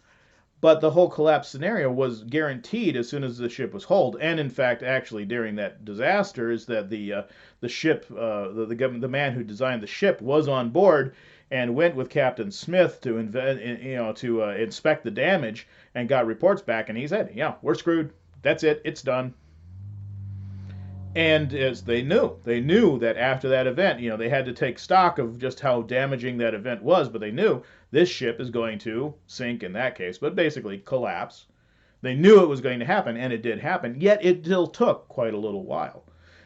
But the whole collapse scenario was guaranteed as soon as the ship was holed. And in fact, actually, during that disaster, is that the ship, the man who designed the ship was on board and went with Captain Smith to inspect the damage and got reports back. And he said, "Yeah, we're screwed. That's it. It's done." And as they knew that after that event, they had to take stock of just how damaging that event was, but they knew this ship is going to sink in that case, but basically collapse. They knew it was going to happen, and it did happen, yet it still took quite a little while.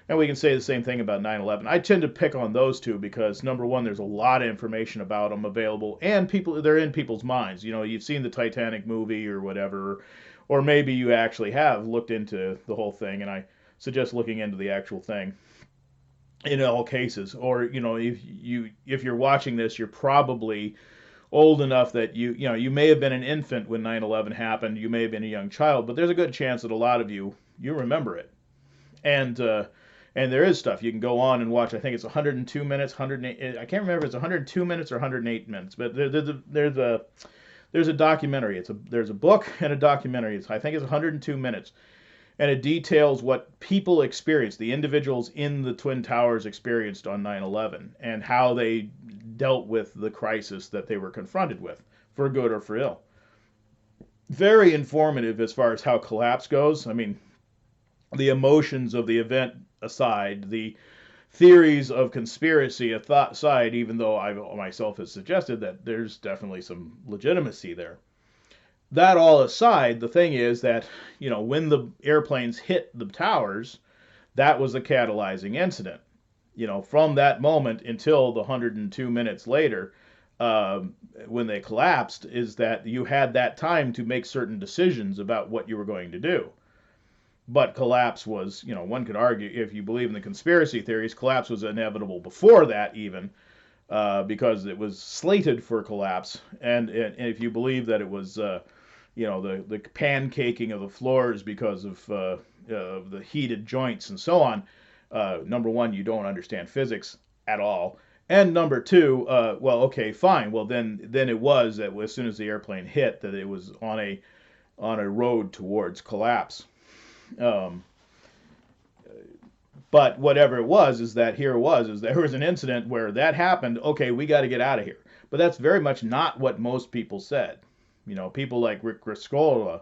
And we can say the same thing about 9/11. I tend to pick on those two because, number one, there's a lot of information about them available, and they're in people's minds. You've seen the Titanic movie or whatever, or maybe you actually have looked into the whole thing, and I suggest looking into the actual thing in all cases. Or if you're watching this, you're probably old enough that you may have been an infant when 9/11 happened. You may have been a young child, but there's a good chance that a lot of you remember it. And there is stuff you can go on and watch. I think it's 102 minutes, 108. I can't remember if it's 102 minutes or 108 minutes, but there's a documentary. There's a book and a documentary. I think it's 102 minutes. And it details what people experienced, the individuals in the Twin Towers experienced on 9/11, and how they dealt with the crisis that they were confronted with, for good or for ill. Very informative as far as how collapse goes. I mean, the emotions of the event aside, the theories of conspiracy aside, even though I myself have suggested that there's definitely some legitimacy there. That all aside, the thing is that, when the airplanes hit the towers, That was the catalyzing incident. From that moment until the 102 minutes later, when they collapsed, is that you had that time to make certain decisions about what you were going to do. But collapse was, one could argue, if you believe in the conspiracy theories, collapse was inevitable before that even, because it was slated for collapse. And if you believe that it was, the pancaking of the floors because of the heated joints and so on, number one, you don't understand physics at all. And number two, well, okay, fine. Well, then it was that as soon as the airplane hit, that it was on a road towards collapse. Um, but whatever it was, is that here was there was an incident where that happened. Okay, we got to get out of here. But that's very much not what most people said. People like Rick Griscola,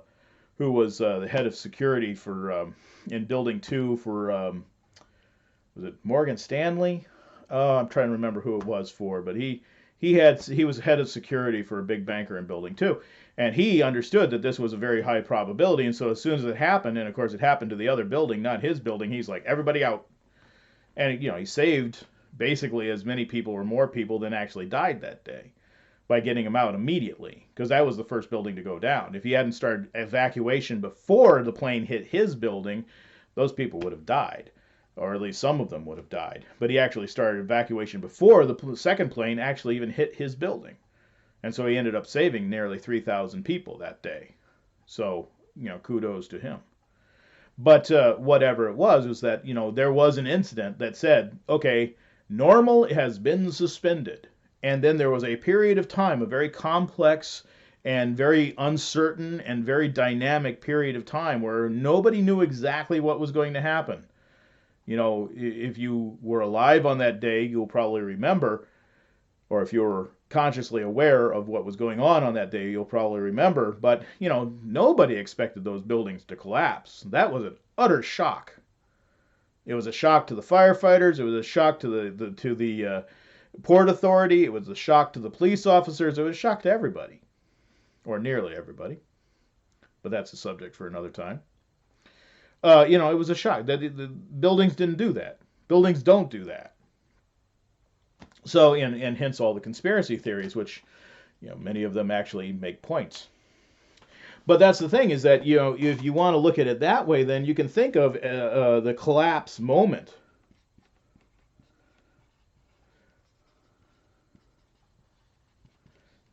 who was the head of security for in Building 2 for was it Morgan Stanley? Oh, I'm trying to remember who it was for, but he was head of security for a big banker in Building 2, and he understood that this was a very high probability. And so as soon as it happened, and of course it happened to the other building, not his building, he's like, everybody out. And he saved basically as many people or more people than actually died that day by getting them out immediately, because that was the first building to go down. If he hadn't started evacuation before the plane hit his building, those people would have died, or at least some of them would have died. But he actually started evacuation before the second plane actually even hit his building. And so he ended up saving nearly 3,000 people that day. So, kudos to him. But whatever it was that, there was an incident that said, okay, normal has been suspended. And then there was a period of time, a very complex and very uncertain and very dynamic period of time where nobody knew exactly what was going to happen. If you were alive on that day, you'll probably remember, or if you're consciously aware of what was going on that day, you'll probably remember. But, nobody expected those buildings to collapse. That was an utter shock. It was a shock to the firefighters. It was a shock to the Port Authority. It was a shock to the police officers. It was a shock to everybody, or nearly everybody. But that's a subject for another time. It was a shock that the buildings didn't do that. Buildings don't do that. So, and hence all the conspiracy theories, which, many of them actually make points. But that's the thing, is that, if you want to look at it that way, then you can think of the collapse moment.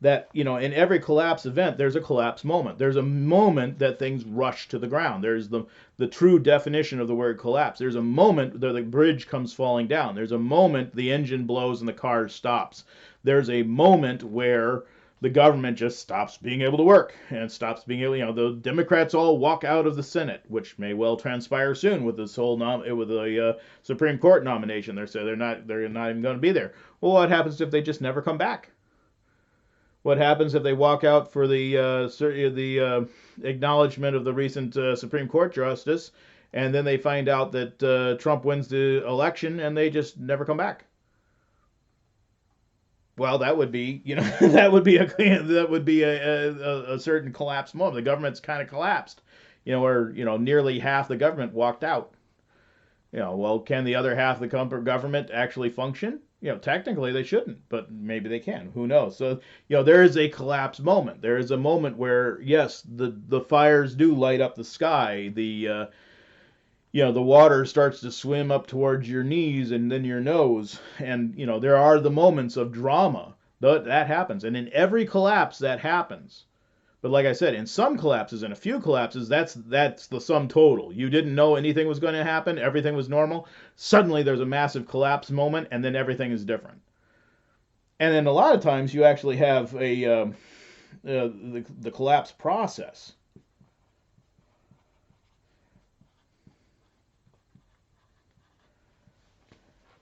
That, in every collapse event, there's a collapse moment. There's a moment that things rush to the ground. There's the true definition of the word collapse. There's a moment that the bridge comes falling down. There's a moment the engine blows and the car stops. There's a moment where the government just stops being able to work and stops being able, the Democrats all walk out of the Senate, which may well transpire soon with this whole with the Supreme Court nomination. They're not even going to be there. Well, what happens if they just never come back? What happens if they walk out for the acknowledgement of the recent Supreme Court justice, and then they find out that Trump wins the election and they just never come back? Well, that would be, that would be a certain collapse moment. The government's kind of collapsed, where nearly half the government walked out. Well, can the other half of the government actually function? Technically they shouldn't, but maybe they can. Who knows? So, there is a collapse moment. There is a moment where, yes, the fires do light up the sky. The water starts to swim up towards your knees and then your nose. And, there are the moments of drama that happens. And in every collapse that happens. But like I said, in some collapses, in a few collapses, that's the sum total. You didn't know anything was going to happen. Everything was normal. Suddenly there's a massive collapse moment, and then everything is different. And then a lot of times you actually have the collapse process.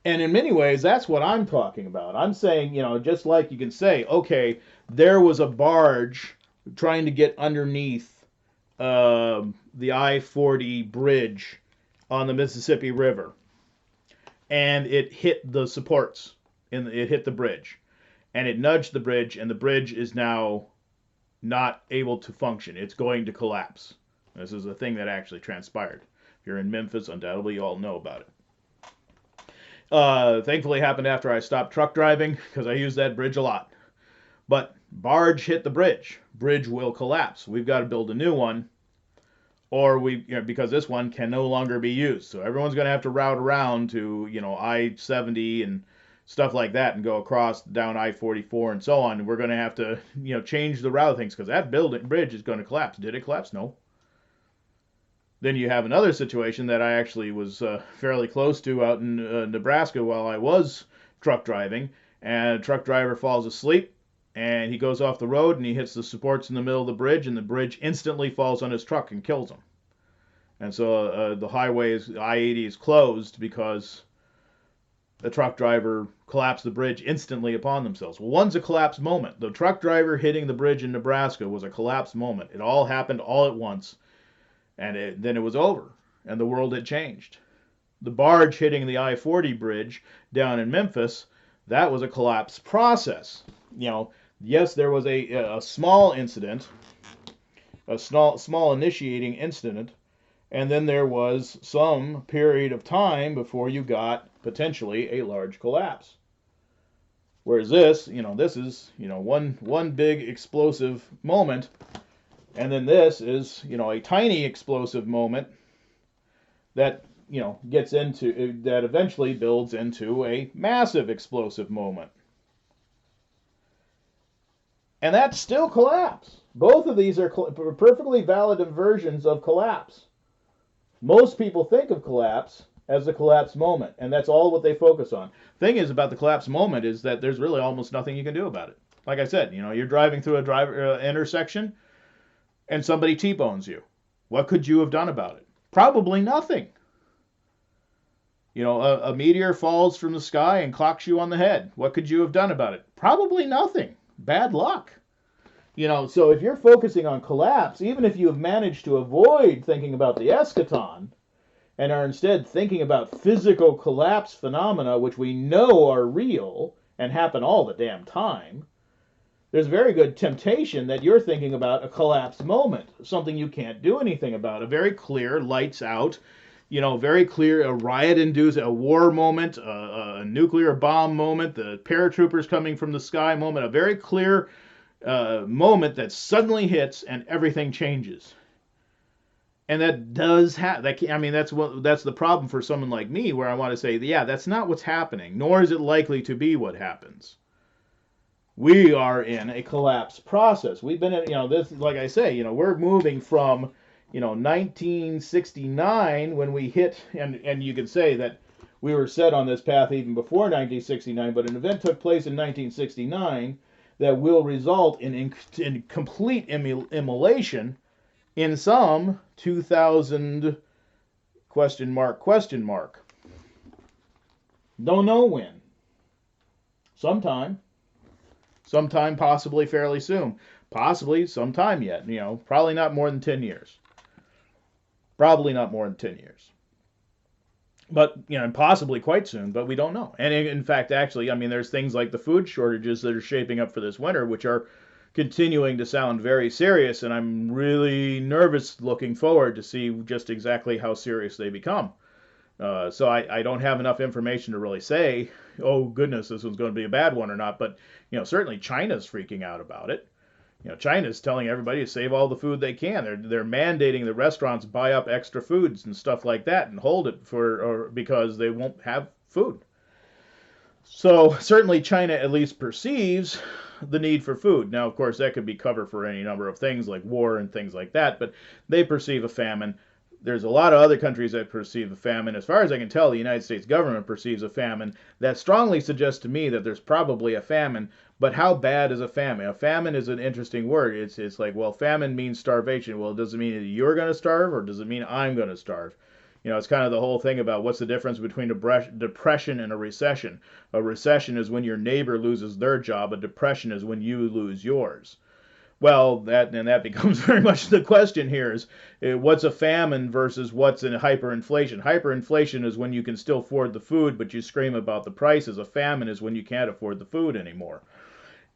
And in many ways, that's what I'm talking about. I'm saying, just like you can say, okay, there was a barge trying to get underneath the I-40 bridge on the Mississippi River, and it hit the supports, and it hit the bridge, and it nudged the bridge, and the bridge is now not able to function. It's going to collapse. This is a thing that actually transpired. If you're in Memphis, undoubtedly you all know about it. Thankfully, it happened after I stopped truck driving because I use that bridge a lot. But barge hit the bridge. Bridge will collapse. We've got to build a new one, or because this one can no longer be used. So everyone's going to have to route around to I-70 and stuff like that, and go across down I-44 and so on. And we're going to have to change the route of things because that bridge is going to collapse. Did it collapse? No. Then you have another situation that I actually was fairly close to out in Nebraska while I was truck driving, and a truck driver falls asleep, and he goes off the road and he hits the supports in the middle of the bridge, and the bridge instantly falls on his truck and kills him. And so the I-80 is closed because the truck driver collapsed the bridge instantly upon themselves. Well, one's a collapse moment. The truck driver hitting the bridge in Nebraska was a collapse moment. It all happened all at once. And then it was over, and the world had changed. The barge hitting the I-40 bridge down in Memphis, that was a collapse process. Yes, there was a small incident, a small initiating incident, and then there was some period of time before you got potentially a large collapse. Whereas this is one big explosive moment. And then this is, a tiny explosive moment that, gets into, that eventually builds into a massive explosive moment. And that's still collapse. Both of these are perfectly valid versions of collapse. Most people think of collapse as the collapse moment, and that's all what they focus on. Thing is about the collapse moment is that there's really almost nothing you can do about it. Like I said, you're driving through a intersection, and somebody T-bones you. What could you have done about it? Probably nothing. A meteor falls from the sky and clocks you on the head. What could you have done about it? Probably nothing. Bad luck. So if you're focusing on collapse, even if you have managed to avoid thinking about the Eschaton and are instead thinking about physical collapse phenomena, which we know are real and happen all the damn time, there's a very good temptation that you're thinking about a collapse moment, something you can't do anything about, a very clear lights out, very clear a riot-induced, a war moment, a nuclear bomb moment, the paratroopers coming from the sky moment, a very clear moment that suddenly hits and everything changes. And that does happen. That's the problem for someone like me, where I want to say, yeah, that's not what's happening, nor is it likely to be what happens. We are in a collapse process. We've been in, this, like I say, we're moving from, 1969 when we hit, and you could say that we were set on this path even before 1969, but an event took place in 1969 that will result in complete immolation in some 2000 ? Don't know when. Sometime possibly fairly soon. Possibly sometime yet. Probably not more than 10 years. Probably not more than 10 years. But, and possibly quite soon, but we don't know. And in fact, actually, there's things like the food shortages that are shaping up for this winter, which are continuing to sound very serious, and I'm really nervous looking forward to see just exactly how serious they become. So I don't have enough information to really say, oh goodness, this one's going to be a bad one or not. But certainly China's freaking out about it. China's telling everybody to save all the food they can. They're mandating the restaurants buy up extra foods and stuff like that and hold it because they won't have food. So certainly China at least perceives the need for food. Now, of course, that could be cover for any number of things like war and things like that, but they perceive a famine. There's a lot of other countries that perceive a famine. As far as I can tell, the United States government perceives a famine. That strongly suggests to me that there's probably a famine. But how bad is a famine? A famine is an interesting word. It's like, well, famine means starvation. Well, does it mean that you're going to starve, or does it mean I'm going to starve? It's kind of the whole thing about what's the difference between a depression and a recession. A recession is when your neighbor loses their job. A depression is when you lose yours. Well, that becomes very much the question here is what's a famine versus what's in hyperinflation. Hyperinflation is when you can still afford the food, but you scream about the prices. A famine is when you can't afford the food anymore.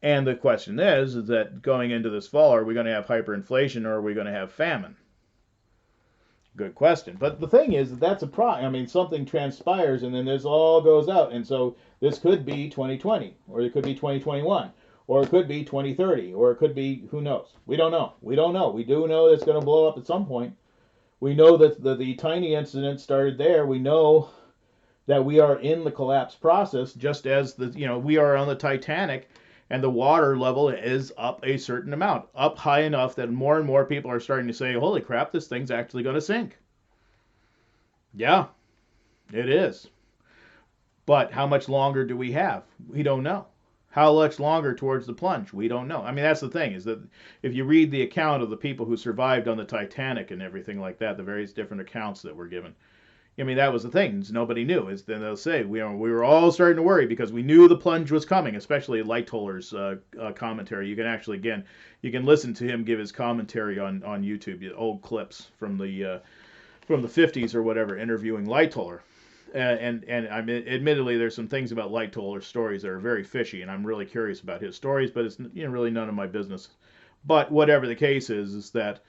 And the question is that going into this fall, are we going to have hyperinflation or are we going to have famine? Good question. But the thing is, that's a problem. I mean, something transpires and then this all goes out. And so this could be 2020, or it could be 2021, or it could be 2030, or it could be, who knows? We don't know. We don't know. We do know it's going to blow up at some point. We know that the tiny incident started there. We know that we are in the collapse process, just as we are on the Titanic, and the water level is up a certain amount, up high enough that more and more people are starting to say, "Holy crap, this thing's actually going to sink." Yeah, it is. But how much longer do we have? We don't know. How much longer towards the plunge? We don't know. I mean, that's the thing, is that if you read the account of the people who survived on the Titanic and everything like that, the various different accounts that were given, I mean, that was the thing. Nobody knew. Is then they'll say we were all starting to worry because we knew the plunge was coming. Especially Lightoll's commentary. You can actually you can listen to him give his commentary on YouTube. Old clips from the 50s or whatever, interviewing Lightoller. And I mean, admittedly, there's some things about Lightoller's stories that are very fishy, and I'm really curious about his stories. But it's really none of my business. But whatever the case is that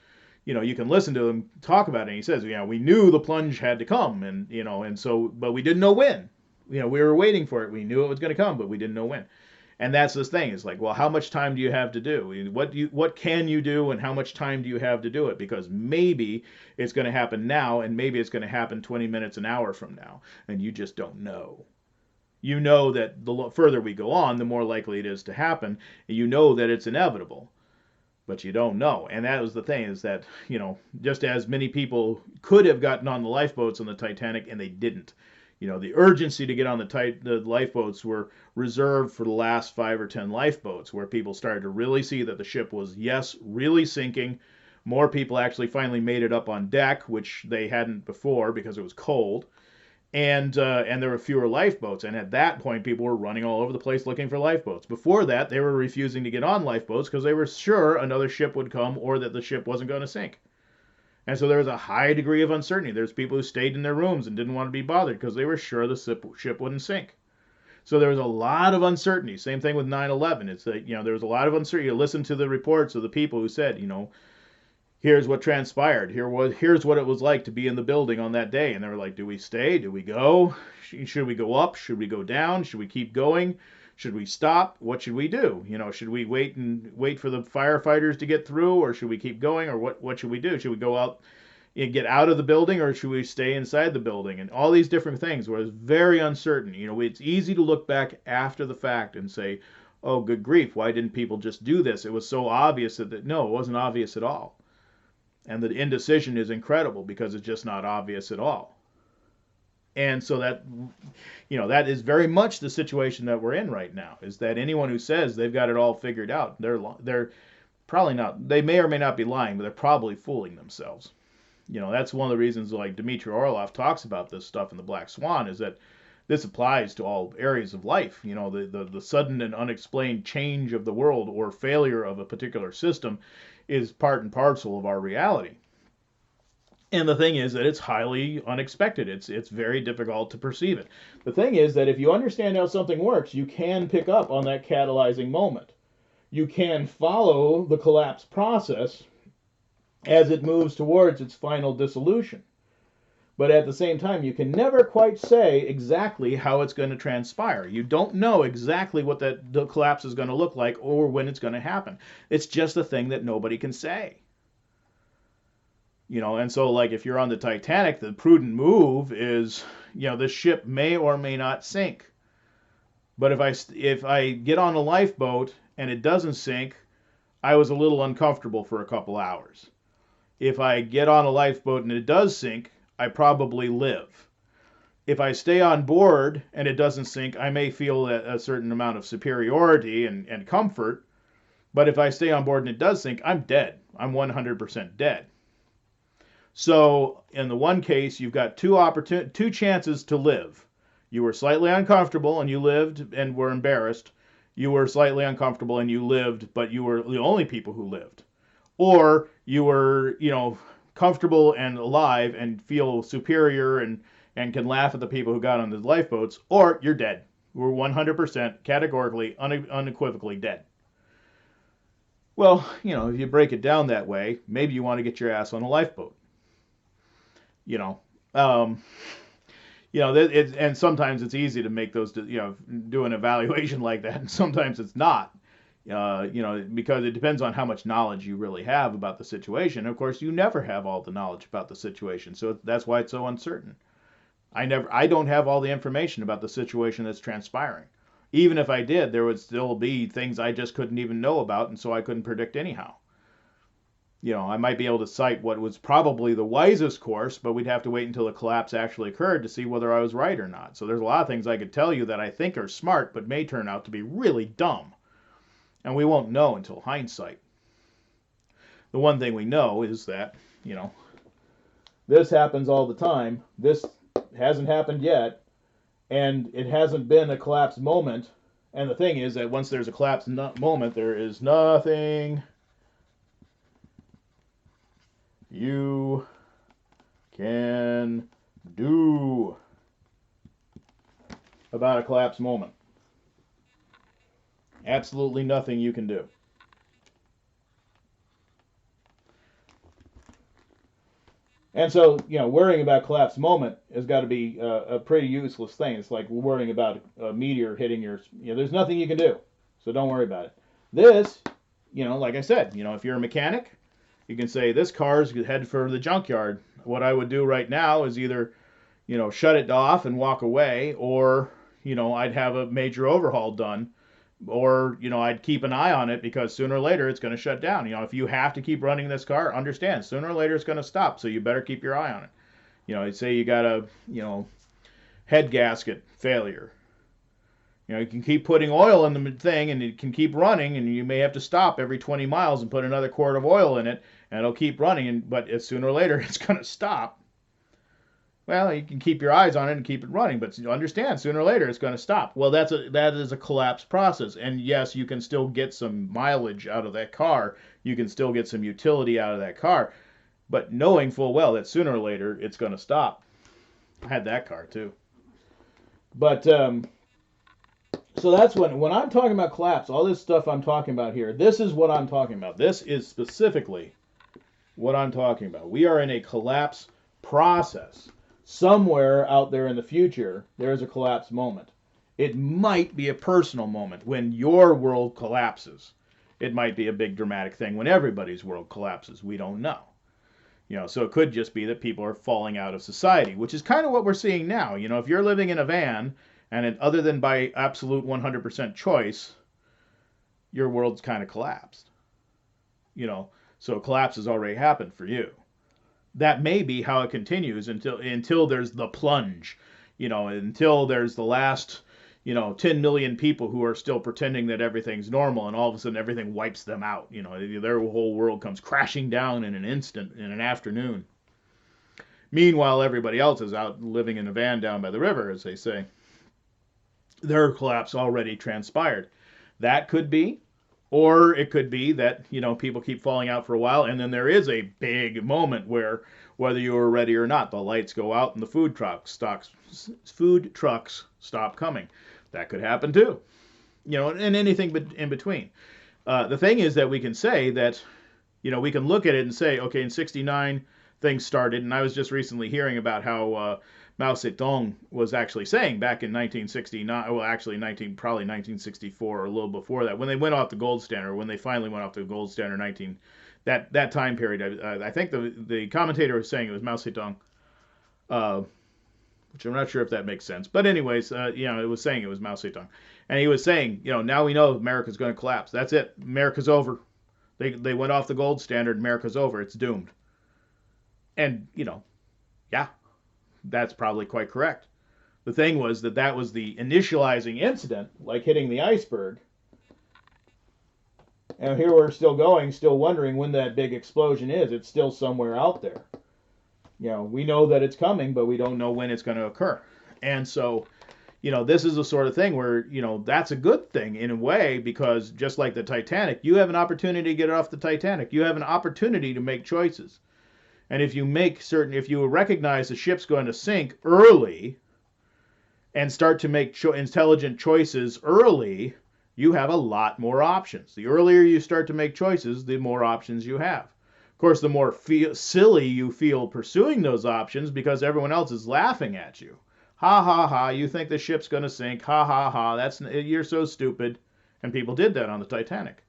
you can listen to him talk about it. And he says, we knew the plunge had to come, and so, but we didn't know when. We were waiting for it. We knew it was going to come, but we didn't know when. And that's this thing. It's like, well, how much time do you have to do? What can you do, and how much time do you have to do it? Because maybe it's going to happen now, and maybe it's going to happen 20 minutes, an hour from now, and you just don't know. You know that the further we go on, the more likely it is to happen. And you know that it's inevitable. But you don't know. And that was the thing, is that, just as many people could have gotten on the lifeboats on the Titanic and they didn't. The urgency to get on the lifeboats were reserved for the last 5 or 10 lifeboats, where people started to really see that the ship was, yes, really sinking. More people actually finally made it up on deck, which they hadn't before because it was cold. And there were fewer lifeboats. And at that point, people were running all over the place looking for lifeboats. Before that, they were refusing to get on lifeboats because they were sure another ship would come or that the ship wasn't going to sink. And so there was a high degree of uncertainty. There's people who stayed in their rooms and didn't want to be bothered because they were sure the ship wouldn't sink. So there was a lot of uncertainty. Same thing with 9/11. It's that, there was a lot of uncertainty. You listen to the reports of the people who said, here's what transpired. Here's what it was like to be in the building on that day. And they were like, do we stay? Do we go? Should we go up? Should we go down? Should we keep going? Should we stop? What should we do? Should we wait for the firefighters to get through, or should we keep going, or what should we do? Should we go out and get out of the building, or should we stay inside the building? And all these different things were very uncertain. It's easy to look back after the fact and say, oh, good grief, why didn't people just do this? It was so obvious no, it wasn't obvious at all. And the indecision is incredible because it's just not obvious at all. And so that is very much the situation that we're in right now, is that anyone who says they've got it all figured out, they're probably not. They may or may not be lying, but they're probably fooling themselves. That's one of the reasons, like Dmitry Orlov talks about this stuff in The Black Swan, is that this applies to all areas of life. The sudden and unexplained change of the world or failure of a particular system is part and parcel of our reality. And the thing is that it's highly unexpected. It's very difficult to perceive it. The thing is that if you understand how something works, you can pick up on that catalyzing moment. You can follow the collapse process as it moves towards its final dissolution. But at the same time, you can never quite say exactly how it's going to transpire. You don't know exactly what the collapse is going to look like or when it's going to happen. It's just a thing that nobody can say. And so, like, if you're on the Titanic, the prudent move is, the ship may or may not sink. But if I get on a lifeboat and it doesn't sink, I was a little uncomfortable for a couple hours. If I get on a lifeboat and it does sink, I probably live. If I stay on board and it doesn't sink, I may feel a certain amount of superiority and comfort. But if I stay on board and it does sink, I'm dead. I'm 100% dead. So in the one case, you've got two chances to live. You were slightly uncomfortable and you lived and were embarrassed. You were slightly uncomfortable and you lived, but you were the only people who lived. Or you were, comfortable and alive and feel superior and can laugh at the people who got on the lifeboats, or you're dead. We're 100% categorically, unequivocally dead. Well, if you break it down that way, maybe you want to get your ass on a lifeboat. You know, um, and sometimes it's easy to make those, do an evaluation like that, and sometimes it's not. Because it depends on how much knowledge you really have about the situation. Of course, you never have all the knowledge about the situation, so that's why it's so uncertain. I don't have all the information about the situation that's transpiring. Even if I did, there would still be things I just couldn't even know about, and so I couldn't predict anyhow. I might be able to cite what was probably the wisest course, but we'd have to wait until the collapse actually occurred to see whether I was right or not. So there's a lot of things I could tell you that I think are smart, but may turn out to be really dumb. And we won't know until hindsight. The one thing we know is that, this happens all the time. This hasn't happened yet, and it hasn't been a collapse moment. And the thing is that once there's a collapse moment, there is nothing you can do about a collapse moment. Absolutely nothing you can do. And so, worrying about collapse moment has got to be a pretty useless thing. It's like worrying about a meteor hitting your, there's nothing you can do. So don't worry about it. This, like I said, if you're a mechanic, you can say, this car's headed for the junkyard. What I would do right now is either, shut it off and walk away, or, I'd have a major overhaul done, or, I'd keep an eye on it because sooner or later it's going to shut down. If you have to keep running this car, understand, sooner or later it's going to stop, so you better keep your eye on it. Say you got a, head gasket failure. You can keep putting oil in the thing and it can keep running, and you may have to stop every 20 miles and put another quart of oil in it, and it'll keep running, but sooner or later it's going to stop. Well, you can keep your eyes on it and keep it running, but understand, sooner or later it's going to stop. Well, that is a collapse process, and yes, you can still get some mileage out of that car. You can still get some utility out of that car, but knowing full well that sooner or later it's going to stop. I had that car too. But so that's when I'm talking about collapse, all this stuff I'm talking about here, this is what I'm talking about. This is specifically what I'm talking about. We are in a collapse process. Somewhere out there in the future, there is a collapse moment. It might be a personal moment when your world collapses. It might be a big dramatic thing when everybody's world collapses. We don't know. So it could just be that people are falling out of society, which is kind of what we're seeing now. If you're living in a van, and other than by absolute 100% choice, your world's kind of collapsed. So collapse has already happened for you. That may be how it continues until there's the plunge, until there's the last, 10 million people who are still pretending that everything's normal, and all of a sudden everything wipes them out. Their whole world comes crashing down in an instant, in an afternoon. Meanwhile, everybody else is out living in a van down by the river, as they say. Their collapse already transpired. That could be. Or it could be that, people keep falling out for a while, and then there is a big moment where, whether you were ready or not, the lights go out and the food trucks stop coming. That could happen too. And anything in between. The thing is that we can say that, we can look at it and say, okay, in 69 things started, and I was just recently hearing about how Mao Zedong was actually saying back in 1969, well, actually probably 1964 or a little before that, when they went off the gold standard, when they finally went off the gold standard, that time period. I think the commentator was saying it was Mao Zedong, which I'm not sure if that makes sense. But anyways, it was saying it was Mao Zedong, and he was saying, now we know America's going to collapse. That's it. America's over. They went off the gold standard. America's over. It's doomed. And yeah. That's probably quite correct. The thing was that was the initializing incident, like hitting the iceberg. And here we're still wondering when that big explosion is. It's still somewhere out there. We know that it's coming, but we don't know when it's going to occur. And so, this is the sort of thing where, that's a good thing in a way, because just like the Titanic, you have an opportunity to get off the Titanic. You have an opportunity to make choices. And if you recognize the ship's going to sink early and start to make intelligent choices early, you have a lot more options. The earlier you start to make choices, the more options you have. Of course, the more silly you feel pursuing those options because everyone else is laughing at you. Ha ha ha! You think the ship's going to sink? Ha ha ha! You're so stupid. And people did that on the Titanic.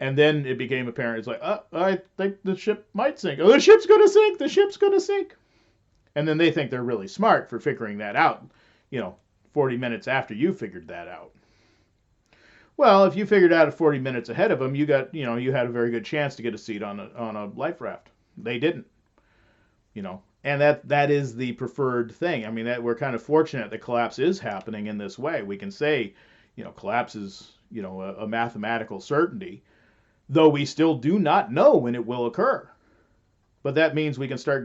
And then it became apparent. It's like, I think the ship might sink. Oh, the ship's going to sink. The ship's going to sink. And then they think they're really smart for figuring that out. 40 minutes after you figured that out. Well, if you figured out at 40 minutes ahead of them, you had a very good chance to get a seat on a life raft. They didn't, and that is the preferred thing. I mean, that we're kind of fortunate that collapse is happening in this way. We can say, collapse is, a mathematical certainty, though we still do not know when it will occur. But that means we can start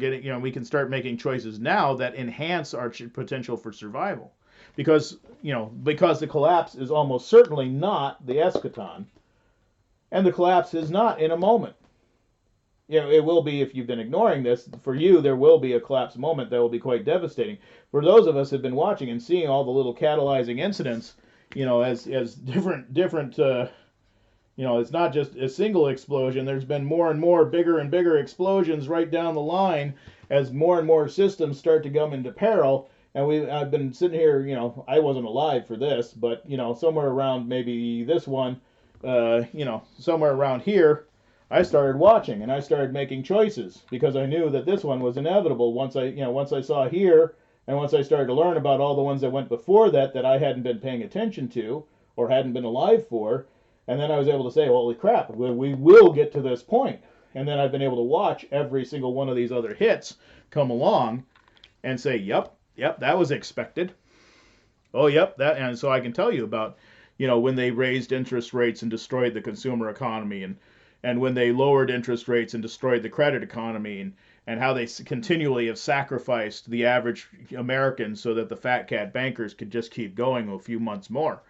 making choices now that enhance our potential for survival. Because the collapse is almost certainly not the eschaton, and the collapse is not in a moment. It will be if you've been ignoring this. For you, there will be a collapse moment that will be quite devastating. For those of us who have been watching and seeing all the little catalyzing incidents, as different. It's not just a single explosion. There's been more and more bigger and bigger explosions right down the line as more and more systems start to come into peril. And I've been sitting here, I wasn't alive for this, but, somewhere around maybe this one, somewhere around here, I started watching and I started making choices because I knew that this one was inevitable once I saw here and once I started to learn about all the ones that went before that I hadn't been paying attention to or hadn't been alive for. And then I was able to say, holy crap, we will get to this point. And then I've been able to watch every single one of these other hits come along and say, yep, that was expected. Oh, yep, and so I can tell you about, when they raised interest rates and destroyed the consumer economy, and when they lowered interest rates and destroyed the credit economy, and how they continually have sacrificed the average American so that the fat cat bankers could just keep going a few months more.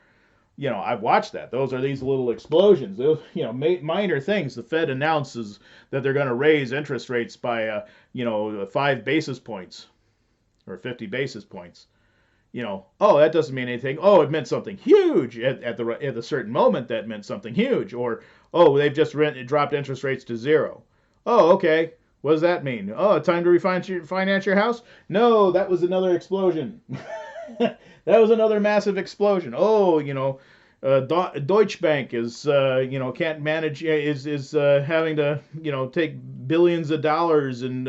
I've watched that. Those are these little explosions. Those, minor things. The Fed announces that they're going to raise interest rates by, 5 basis points. Or 50 basis points, that doesn't mean anything. Oh, it meant something huge at a certain moment. That meant something huge. Or, they've just dropped interest rates to 0. Oh, okay. What does that mean? Oh, time to refinance your house? No, that was another explosion. That was another massive explosion. Oh, Deutsche Bank is can't manage is having to take billions of dollars in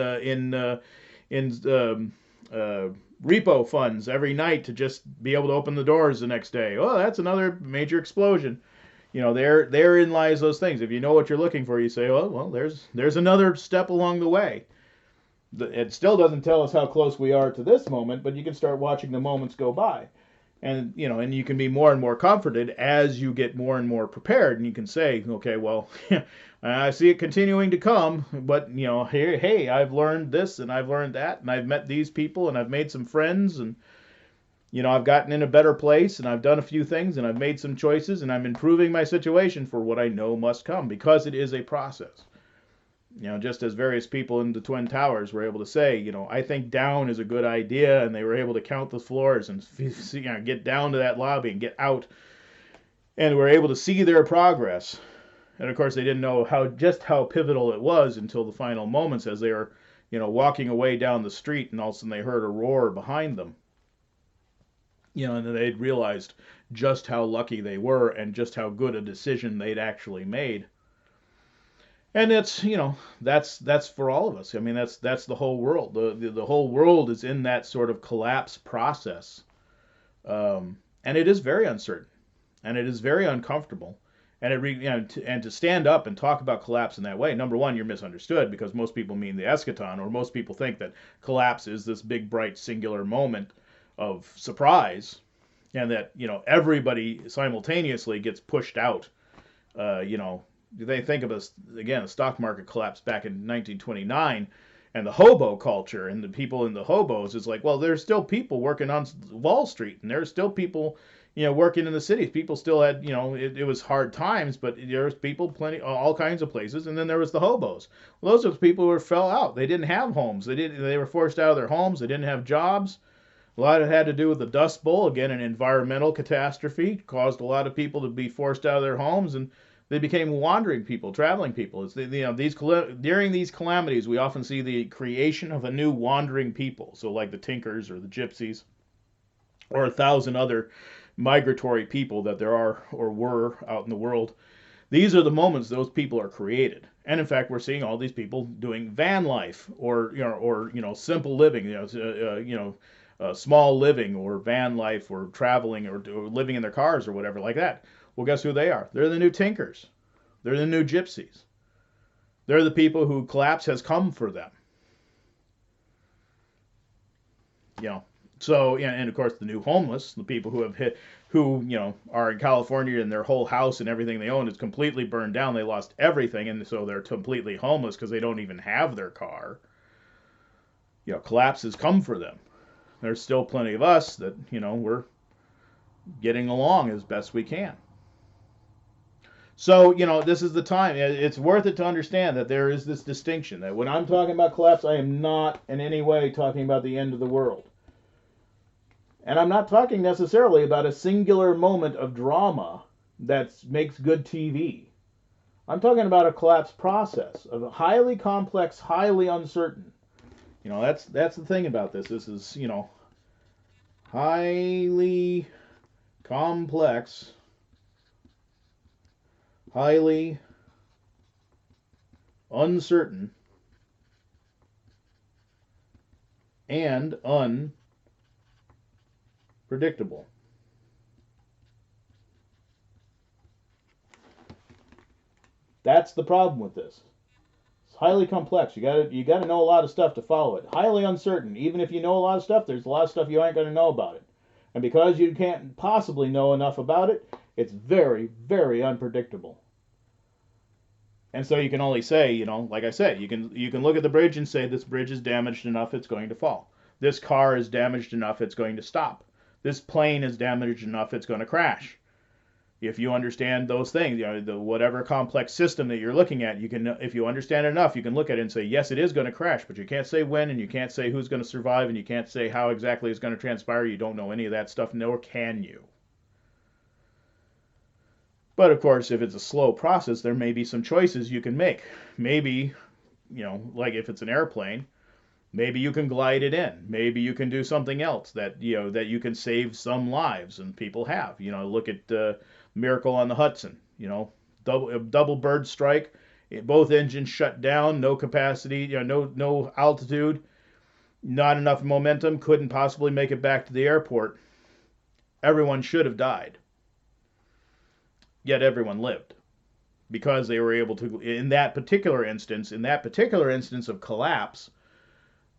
repo funds every night to just be able to open the doors the next day. Oh, that's another major explosion. Therein lies those things. If you know what you're looking for, you say, oh, well, there's another step along the way. It still doesn't tell us how close we are to this moment, but you can start watching the moments go by. And, and you can be more and more comforted as you get more and more prepared. And you can say, okay, well, I see it continuing to come, but, hey, I've learned this and I've learned that, and I've met these people and I've made some friends, and, I've gotten in a better place, and I've done a few things, and I've made some choices, and I'm improving my situation for what I know must come, because it is a process. Just as various people in the Twin Towers were able to say, I think down is a good idea, and they were able to count the floors and get down to that lobby and get out, and were able to see their progress. And of course, they didn't know how pivotal it was until the final moments, as they were, walking away down the street, and all of a sudden they heard a roar behind them. And then they'd realized just how lucky they were and just how good a decision they'd actually made. And it's, that's for all of us. I mean, that's the whole world. The whole world is in that sort of collapse process. And it is very uncertain, and it is very uncomfortable. And and to stand up and talk about collapse in that way, number one, you're misunderstood, because most people mean the eschaton, or most people think that collapse is this big, bright, singular moment of surprise, and that everybody simultaneously gets pushed out. They think of us again, the stock market collapse back in 1929, and the hobo culture and the people in the hobos is like, well, there's still people working on Wall Street, and there's still people working in the cities. People still had, it was hard times, but there was people all kinds of places. And then there was the hobos. Well, those are the people who fell out. They didn't have homes. They were forced out of their homes. They didn't have jobs. A lot of it had to do with the Dust Bowl, again, an environmental catastrophe, caused a lot of people to be forced out of their homes. And They became wandering people, traveling people. It's during these calamities, we often see the creation of a new wandering people. So like the Tinkers or the Gypsies or 1,000 other migratory people that there are or were out in the world. These are the moments those people are created. And in fact, we're seeing all these people doing van life or simple living, small living or van life or traveling or living in their cars or whatever like that. Well, guess who they are? They're the new Tinkers. They're the new Gypsies. They're the people who collapse has come for them. So, and of course the new homeless, the people who are in California and their whole house and everything they own is completely burned down. They lost everything, and so they're completely homeless because they don't even have their car. Collapse has come for them. There's still plenty of us that, we're getting along as best we can. So, this is the time. It's worth it to understand that there is this distinction, that when I'm talking about collapse, I am not in any way talking about the end of the world. And I'm not talking necessarily about a singular moment of drama that makes good TV. I'm talking about a collapse process of highly complex, highly uncertain. That's the thing about this. This is, highly complex, highly uncertain, and unpredictable. That's the problem with this. It's highly complex. You gotta know a lot of stuff to follow it. Highly uncertain. Even if you know a lot of stuff, there's a lot of stuff you ain't gonna know about it. And because you can't possibly know enough about it, it's very, very unpredictable. And so you can only say, like I said, you can look at the bridge and say this bridge is damaged enough it's going to fall. This car is damaged enough it's going to stop. This plane is damaged enough it's going to crash. If you understand those things, whatever complex system that you're looking at, if you understand it enough, you can look at it and say, yes, it is going to crash, but you can't say when, and you can't say who's going to survive, and you can't say how exactly it's going to transpire. You don't know any of that stuff, nor can you. But of course, if it's a slow process, there may be some choices you can make. Maybe, like if it's an airplane, maybe you can glide it in. Maybe you can do something else that you can save some lives, and people have. Look at Miracle on the Hudson. Double bird strike. Both engines shut down. No capacity. No altitude. Not enough momentum. Couldn't possibly make it back to the airport. Everyone should have died. Yet everyone lived because they were able to. In that particular instance of collapse,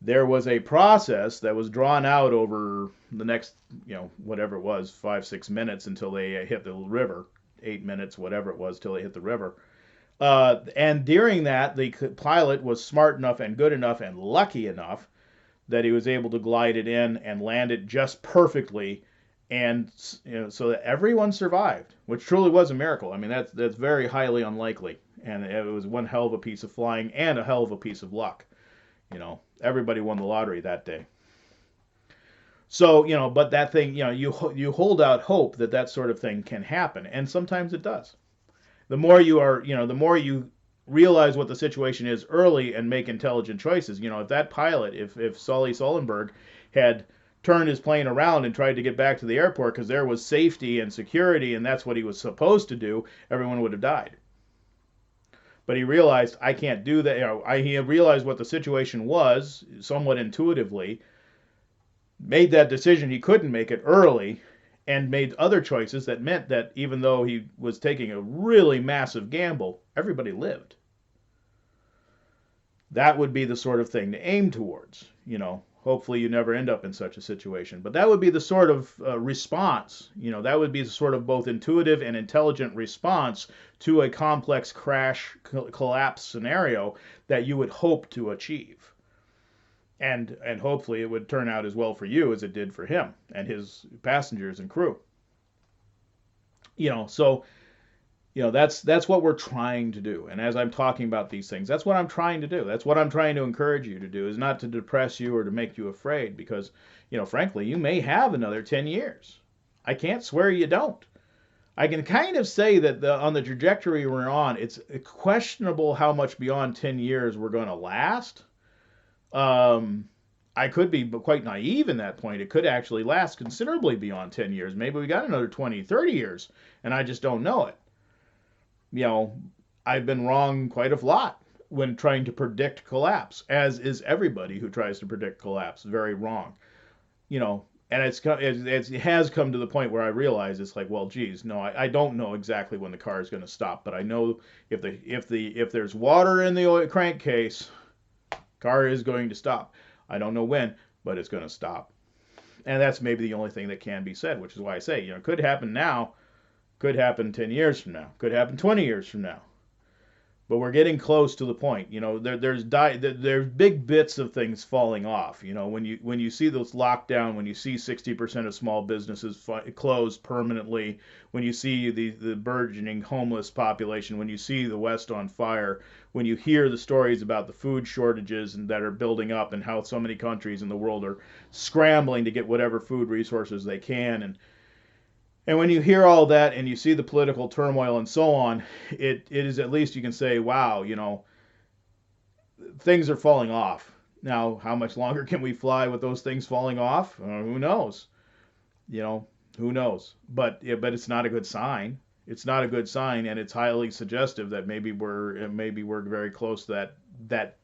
there was a process that was drawn out over the next, whatever it was, 5-6 minutes until they hit the river, 8 minutes, whatever it was, till they hit the river. And during that, the pilot was smart enough and good enough and lucky enough that he was able to glide it in and land it just perfectly, and so that everyone survived, which truly was a miracle. I mean, that's very highly unlikely, and it was one hell of a piece of flying and a hell of a piece of luck. Everybody won the lottery that day. So, but that thing, you hold out hope that sort of thing can happen, and sometimes it does. The more you realize what the situation is early and make intelligent choices. If that pilot, if Sully Sullenberg had turned his plane around and tried to get back to the airport because there was safety and security and that's what he was supposed to do, everyone would have died. But he realized, I can't do that. He realized what the situation was somewhat intuitively, made that decision he couldn't make it early, and made other choices that meant that even though he was taking a really massive gamble, everybody lived. That would be the sort of thing to aim towards. Hopefully you never end up in such a situation. But that would be the sort of response, that would be the sort of both intuitive and intelligent response to a complex crash collapse scenario that you would hope to achieve. And hopefully it would turn out as well for you as it did for him and his passengers and crew. That's what we're trying to do. And as I'm talking about these things, that's what I'm trying to do. That's what I'm trying to encourage you to do, is not to depress you or to make you afraid, because, frankly, you may have another 10 years. I can't swear you don't. I can kind of say that on the trajectory we're on, it's questionable how much beyond 10 years we're going to last. Um, I could be quite naive in that point. It could actually last considerably beyond 10 years. Maybe we got another 20, 30 years, and I just don't know it. You know, I've been wrong quite a lot when trying to predict collapse, as is everybody who tries to predict collapse. Very wrong. You know, and it has come to the point where I realize it's like, well, geez, no, I don't know exactly when the car is going to stop, but I know if there's water in the oil crankcase, car is going to stop. I don't know when, but it's going to stop. And that's maybe the only thing that can be said, which is why I say, it could happen now, could happen 10 years from now, could happen 20 years from now. But we're getting close to the point. There's big bits of things falling off. When you see those lockdown, when you see 60% of small businesses closed permanently, when you see the burgeoning homeless population, when you see the West on fire, when you hear the stories about the food shortages that are building up and how so many countries in the world are scrambling to get whatever food resources they can, and when you hear all that and you see the political turmoil and so on, it is at least you can say, wow, things are falling off. Now, how much longer can we fly with those things falling off? Who knows? Who knows? But it's not a good sign. It's not a good sign, and it's highly suggestive that maybe we're very close to that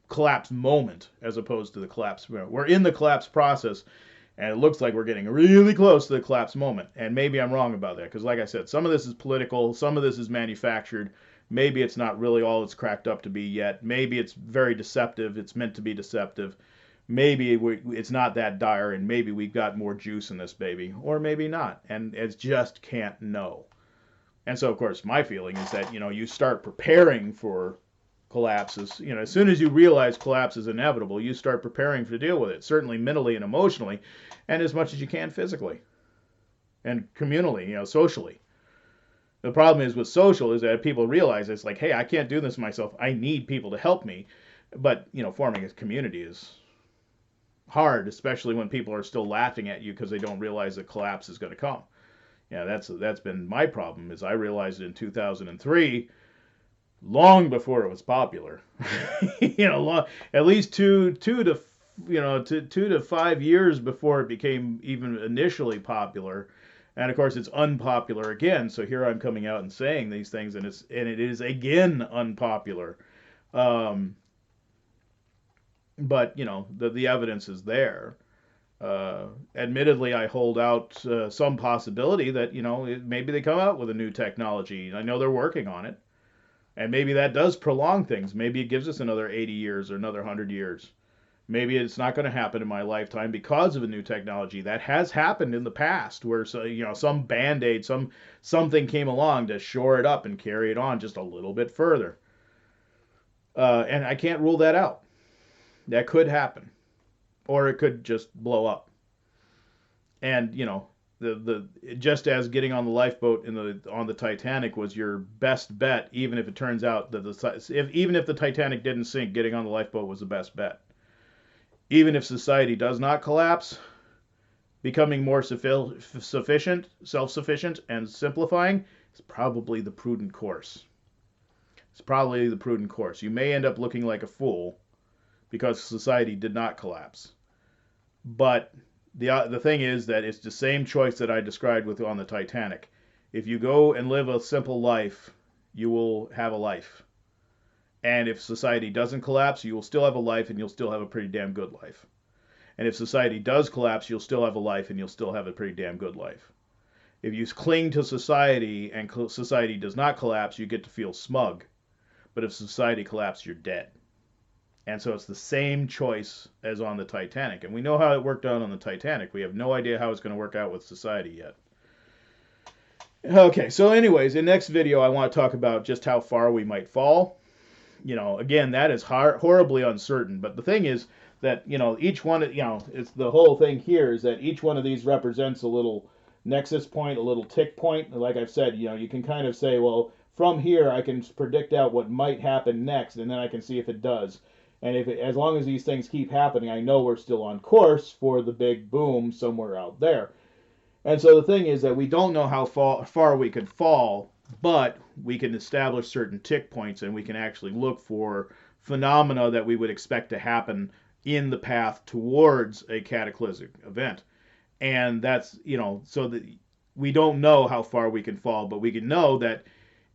collapse moment as opposed to the collapse. We're in the collapse process. And it looks like we're getting really close to the collapse moment. And maybe I'm wrong about that. Because like I said, some of this is political. Some of this is manufactured. Maybe it's not really all it's cracked up to be yet. Maybe it's very deceptive. It's meant to be deceptive. Maybe it's not that dire. And maybe we've got more juice in this baby. Or maybe not. And it just can't know. And so, of course, my feeling is that, you start preparing for collapses. As soon as you realize collapse is inevitable, you start preparing to deal with it, certainly mentally and emotionally, and as much as you can physically and communally, socially. The problem is with social is that people realize it's like, hey, I can't do this myself. I need people to help me. But, forming a community is hard, especially when people are still laughing at you because they don't realize that collapse is going to come. That's been my problem is I realized in 2003 long before it was popular. At least two to 5 years before it became even initially popular. And of course, it's unpopular again. So here I'm coming out and saying these things, and it is again unpopular. But the evidence is there. Admittedly, I hold out some possibility that maybe they come out with a new technology. I know they're working on it. And maybe that does prolong things. Maybe it gives us another 80 years or another 100 years. Maybe it's not going to happen in my lifetime because of a new technology. That has happened in the past where some Band-Aid, something came along to shore it up and carry it on just a little bit further. And I can't rule that out. That could happen. Or it could just blow up. And, just as getting on the lifeboat on the Titanic was your best bet, even if it turns out that even if the Titanic didn't sink, getting on the lifeboat was the best bet. Even if society does not collapse, becoming more self-sufficient, and simplifying is probably the prudent course. It's probably the prudent course. You may end up looking like a fool because society did not collapse, but the thing is that it's the same choice that I described on the Titanic. If you go and live a simple life, you will have a life. And if society doesn't collapse, you will still have a life and you'll still have a pretty damn good life. And if society does collapse, you'll still have a life and you'll still have a pretty damn good life. If you cling to society and society does not collapse, you get to feel smug. But if society collapses, you're dead. And so it's the same choice as on the Titanic. And we know how it worked out on the Titanic. We have no idea how it's going to work out with society yet. Okay, so anyways, in the next video, I want to talk about just how far we might fall. Again, that is horribly uncertain. But the thing is that, each one, it's the whole thing here is that each one of these represents a little nexus point, a little tick point. Like I've said, you can kind of say, well, from here, I can predict out what might happen next, and then I can see if it does. And as long as these things keep happening, I know we're still on course for the big boom somewhere out there. And so the thing is that we don't know how far we could fall, but we can establish certain tick points and we can actually look for phenomena that we would expect to happen in the path towards a cataclysmic event. And that's, so that we don't know how far we can fall, but we can know that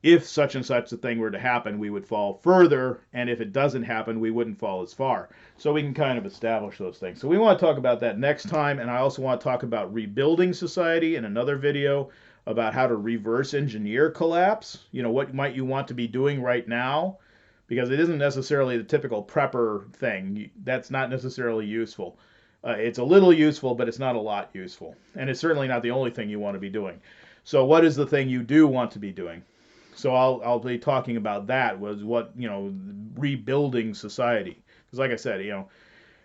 if such and such a thing were to happen, we would fall further, and if it doesn't happen, we wouldn't fall as far. So we can kind of establish those things. So we want to talk about that next time, and I also want to talk about rebuilding society in another video about how to reverse engineer collapse. What might you want to be doing right now? Because it isn't necessarily the typical prepper thing. That's not necessarily useful. It's a little useful, but it's not a lot useful. And it's certainly not the only thing you want to be doing. So what is the thing you do want to be doing? So I'll be talking about that, was what, rebuilding society. Because like I said,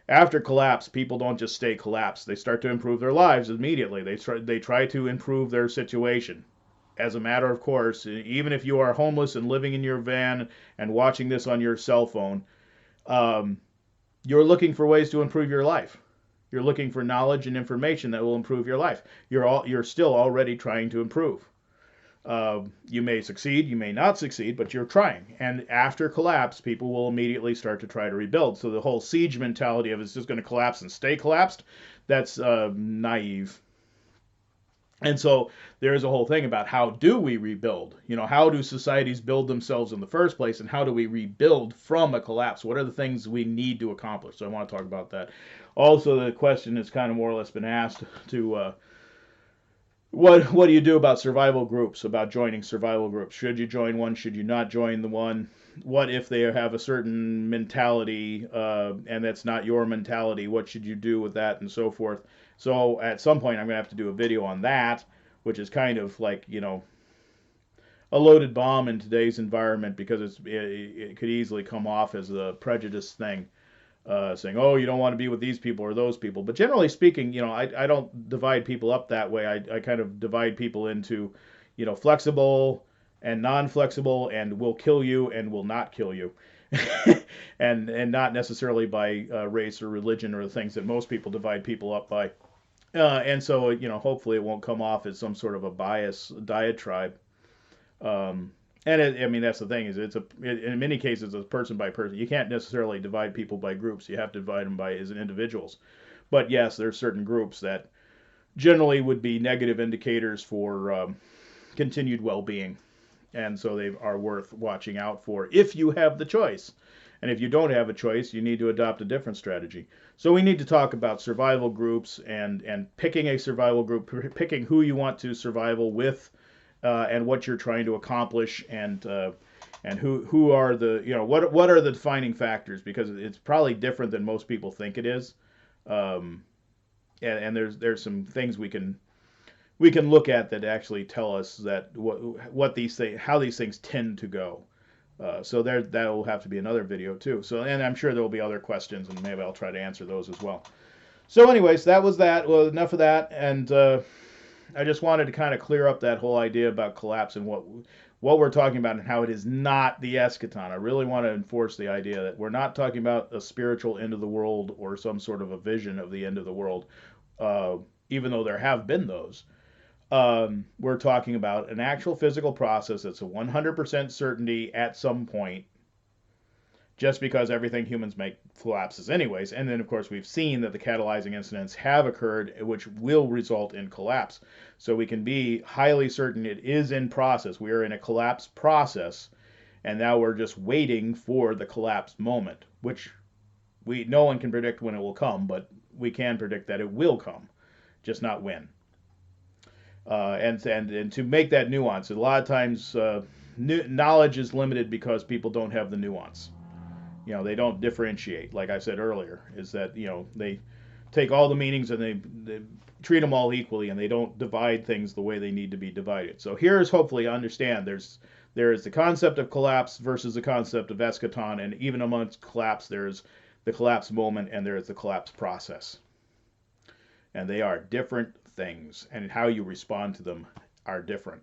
after collapse, people don't just stay collapsed. They start to improve their lives immediately. They try to improve their situation. As a matter of course, even if you are homeless and living in your van and watching this on your cell phone, um, you're looking for ways to improve your life. You're looking for knowledge and information that will improve your life. You're still already trying to improve. You may succeed, you may not succeed, but you're trying. And after collapse, people will immediately start to try to rebuild. So the whole siege mentality of it's just going to collapse and stay collapsed, that's naive. And so there's a whole thing about how do we rebuild? How do societies build themselves in the first place, and how do we rebuild from a collapse? What are the things we need to accomplish? So I want to talk about that. Also, the question has kind of more or less been asked to what do you do about survival groups, about joining survival groups? Should you join one? Should you not join the one? What if they have a certain mentality and that's not your mentality? What should you do with that, and so forth? So at some point I'm going to have to do a video on that, which is kind of like, a loaded bomb in today's environment, because it could easily come off as a prejudice thing. Saying, oh, you don't want to be with these people or those people. But generally speaking, I don't divide people up that way. I kind of divide people into, flexible and non-flexible, and will kill you and will not kill you. and not necessarily by race or religion or the things that most people divide people up by. And so, hopefully it won't come off as some sort of a bias diatribe. I mean, that's the thing, is in many cases it's person by person. You can't necessarily divide people by groups. You have to divide them by as individuals. But yes, there's certain groups that generally would be negative indicators for continued well-being, and so they are worth watching out for if you have the choice. And if you don't have a choice, you need to adopt a different strategy. So we need to talk about survival groups and picking a survival group, picking who you want to survival with, and what you're trying to accomplish, and who are the what are the defining factors, because it's probably different than most people think it is, and there's some things we can look at that actually tell us that what these things, how these things tend to go. So that will have to be another video too. So, and I'm sure there will be other questions, and maybe I'll try to answer those as well. So anyways, that was that. Well, enough of that, and I just wanted to kind of clear up that whole idea about collapse and what we're talking about, and how it is not the Eschaton. I really want to enforce the idea that we're not talking about a spiritual end of the world or some sort of a vision of the end of the world, even though there have been those. We're talking about an actual physical process that's a 100% certainty at some point, just because everything humans make collapses anyways. And then, of course, we've seen that the catalyzing incidents have occurred, which will result in collapse. So we can be highly certain it is in process. We are in a collapse process, and now we're just waiting for the collapse moment, which no one can predict when it will come, but we can predict that it will come, just not when. And to make that nuance, a lot of times knowledge is limited because people don't have the nuance. They don't differentiate, like I said earlier, is that, they take all the meanings and they treat them all equally, and they don't divide things the way they need to be divided. So here is hopefully understand there is the concept of collapse versus the concept of eschaton, and even amongst collapse, there's the collapse moment and there is the collapse process. And they are different things, and how you respond to them are different.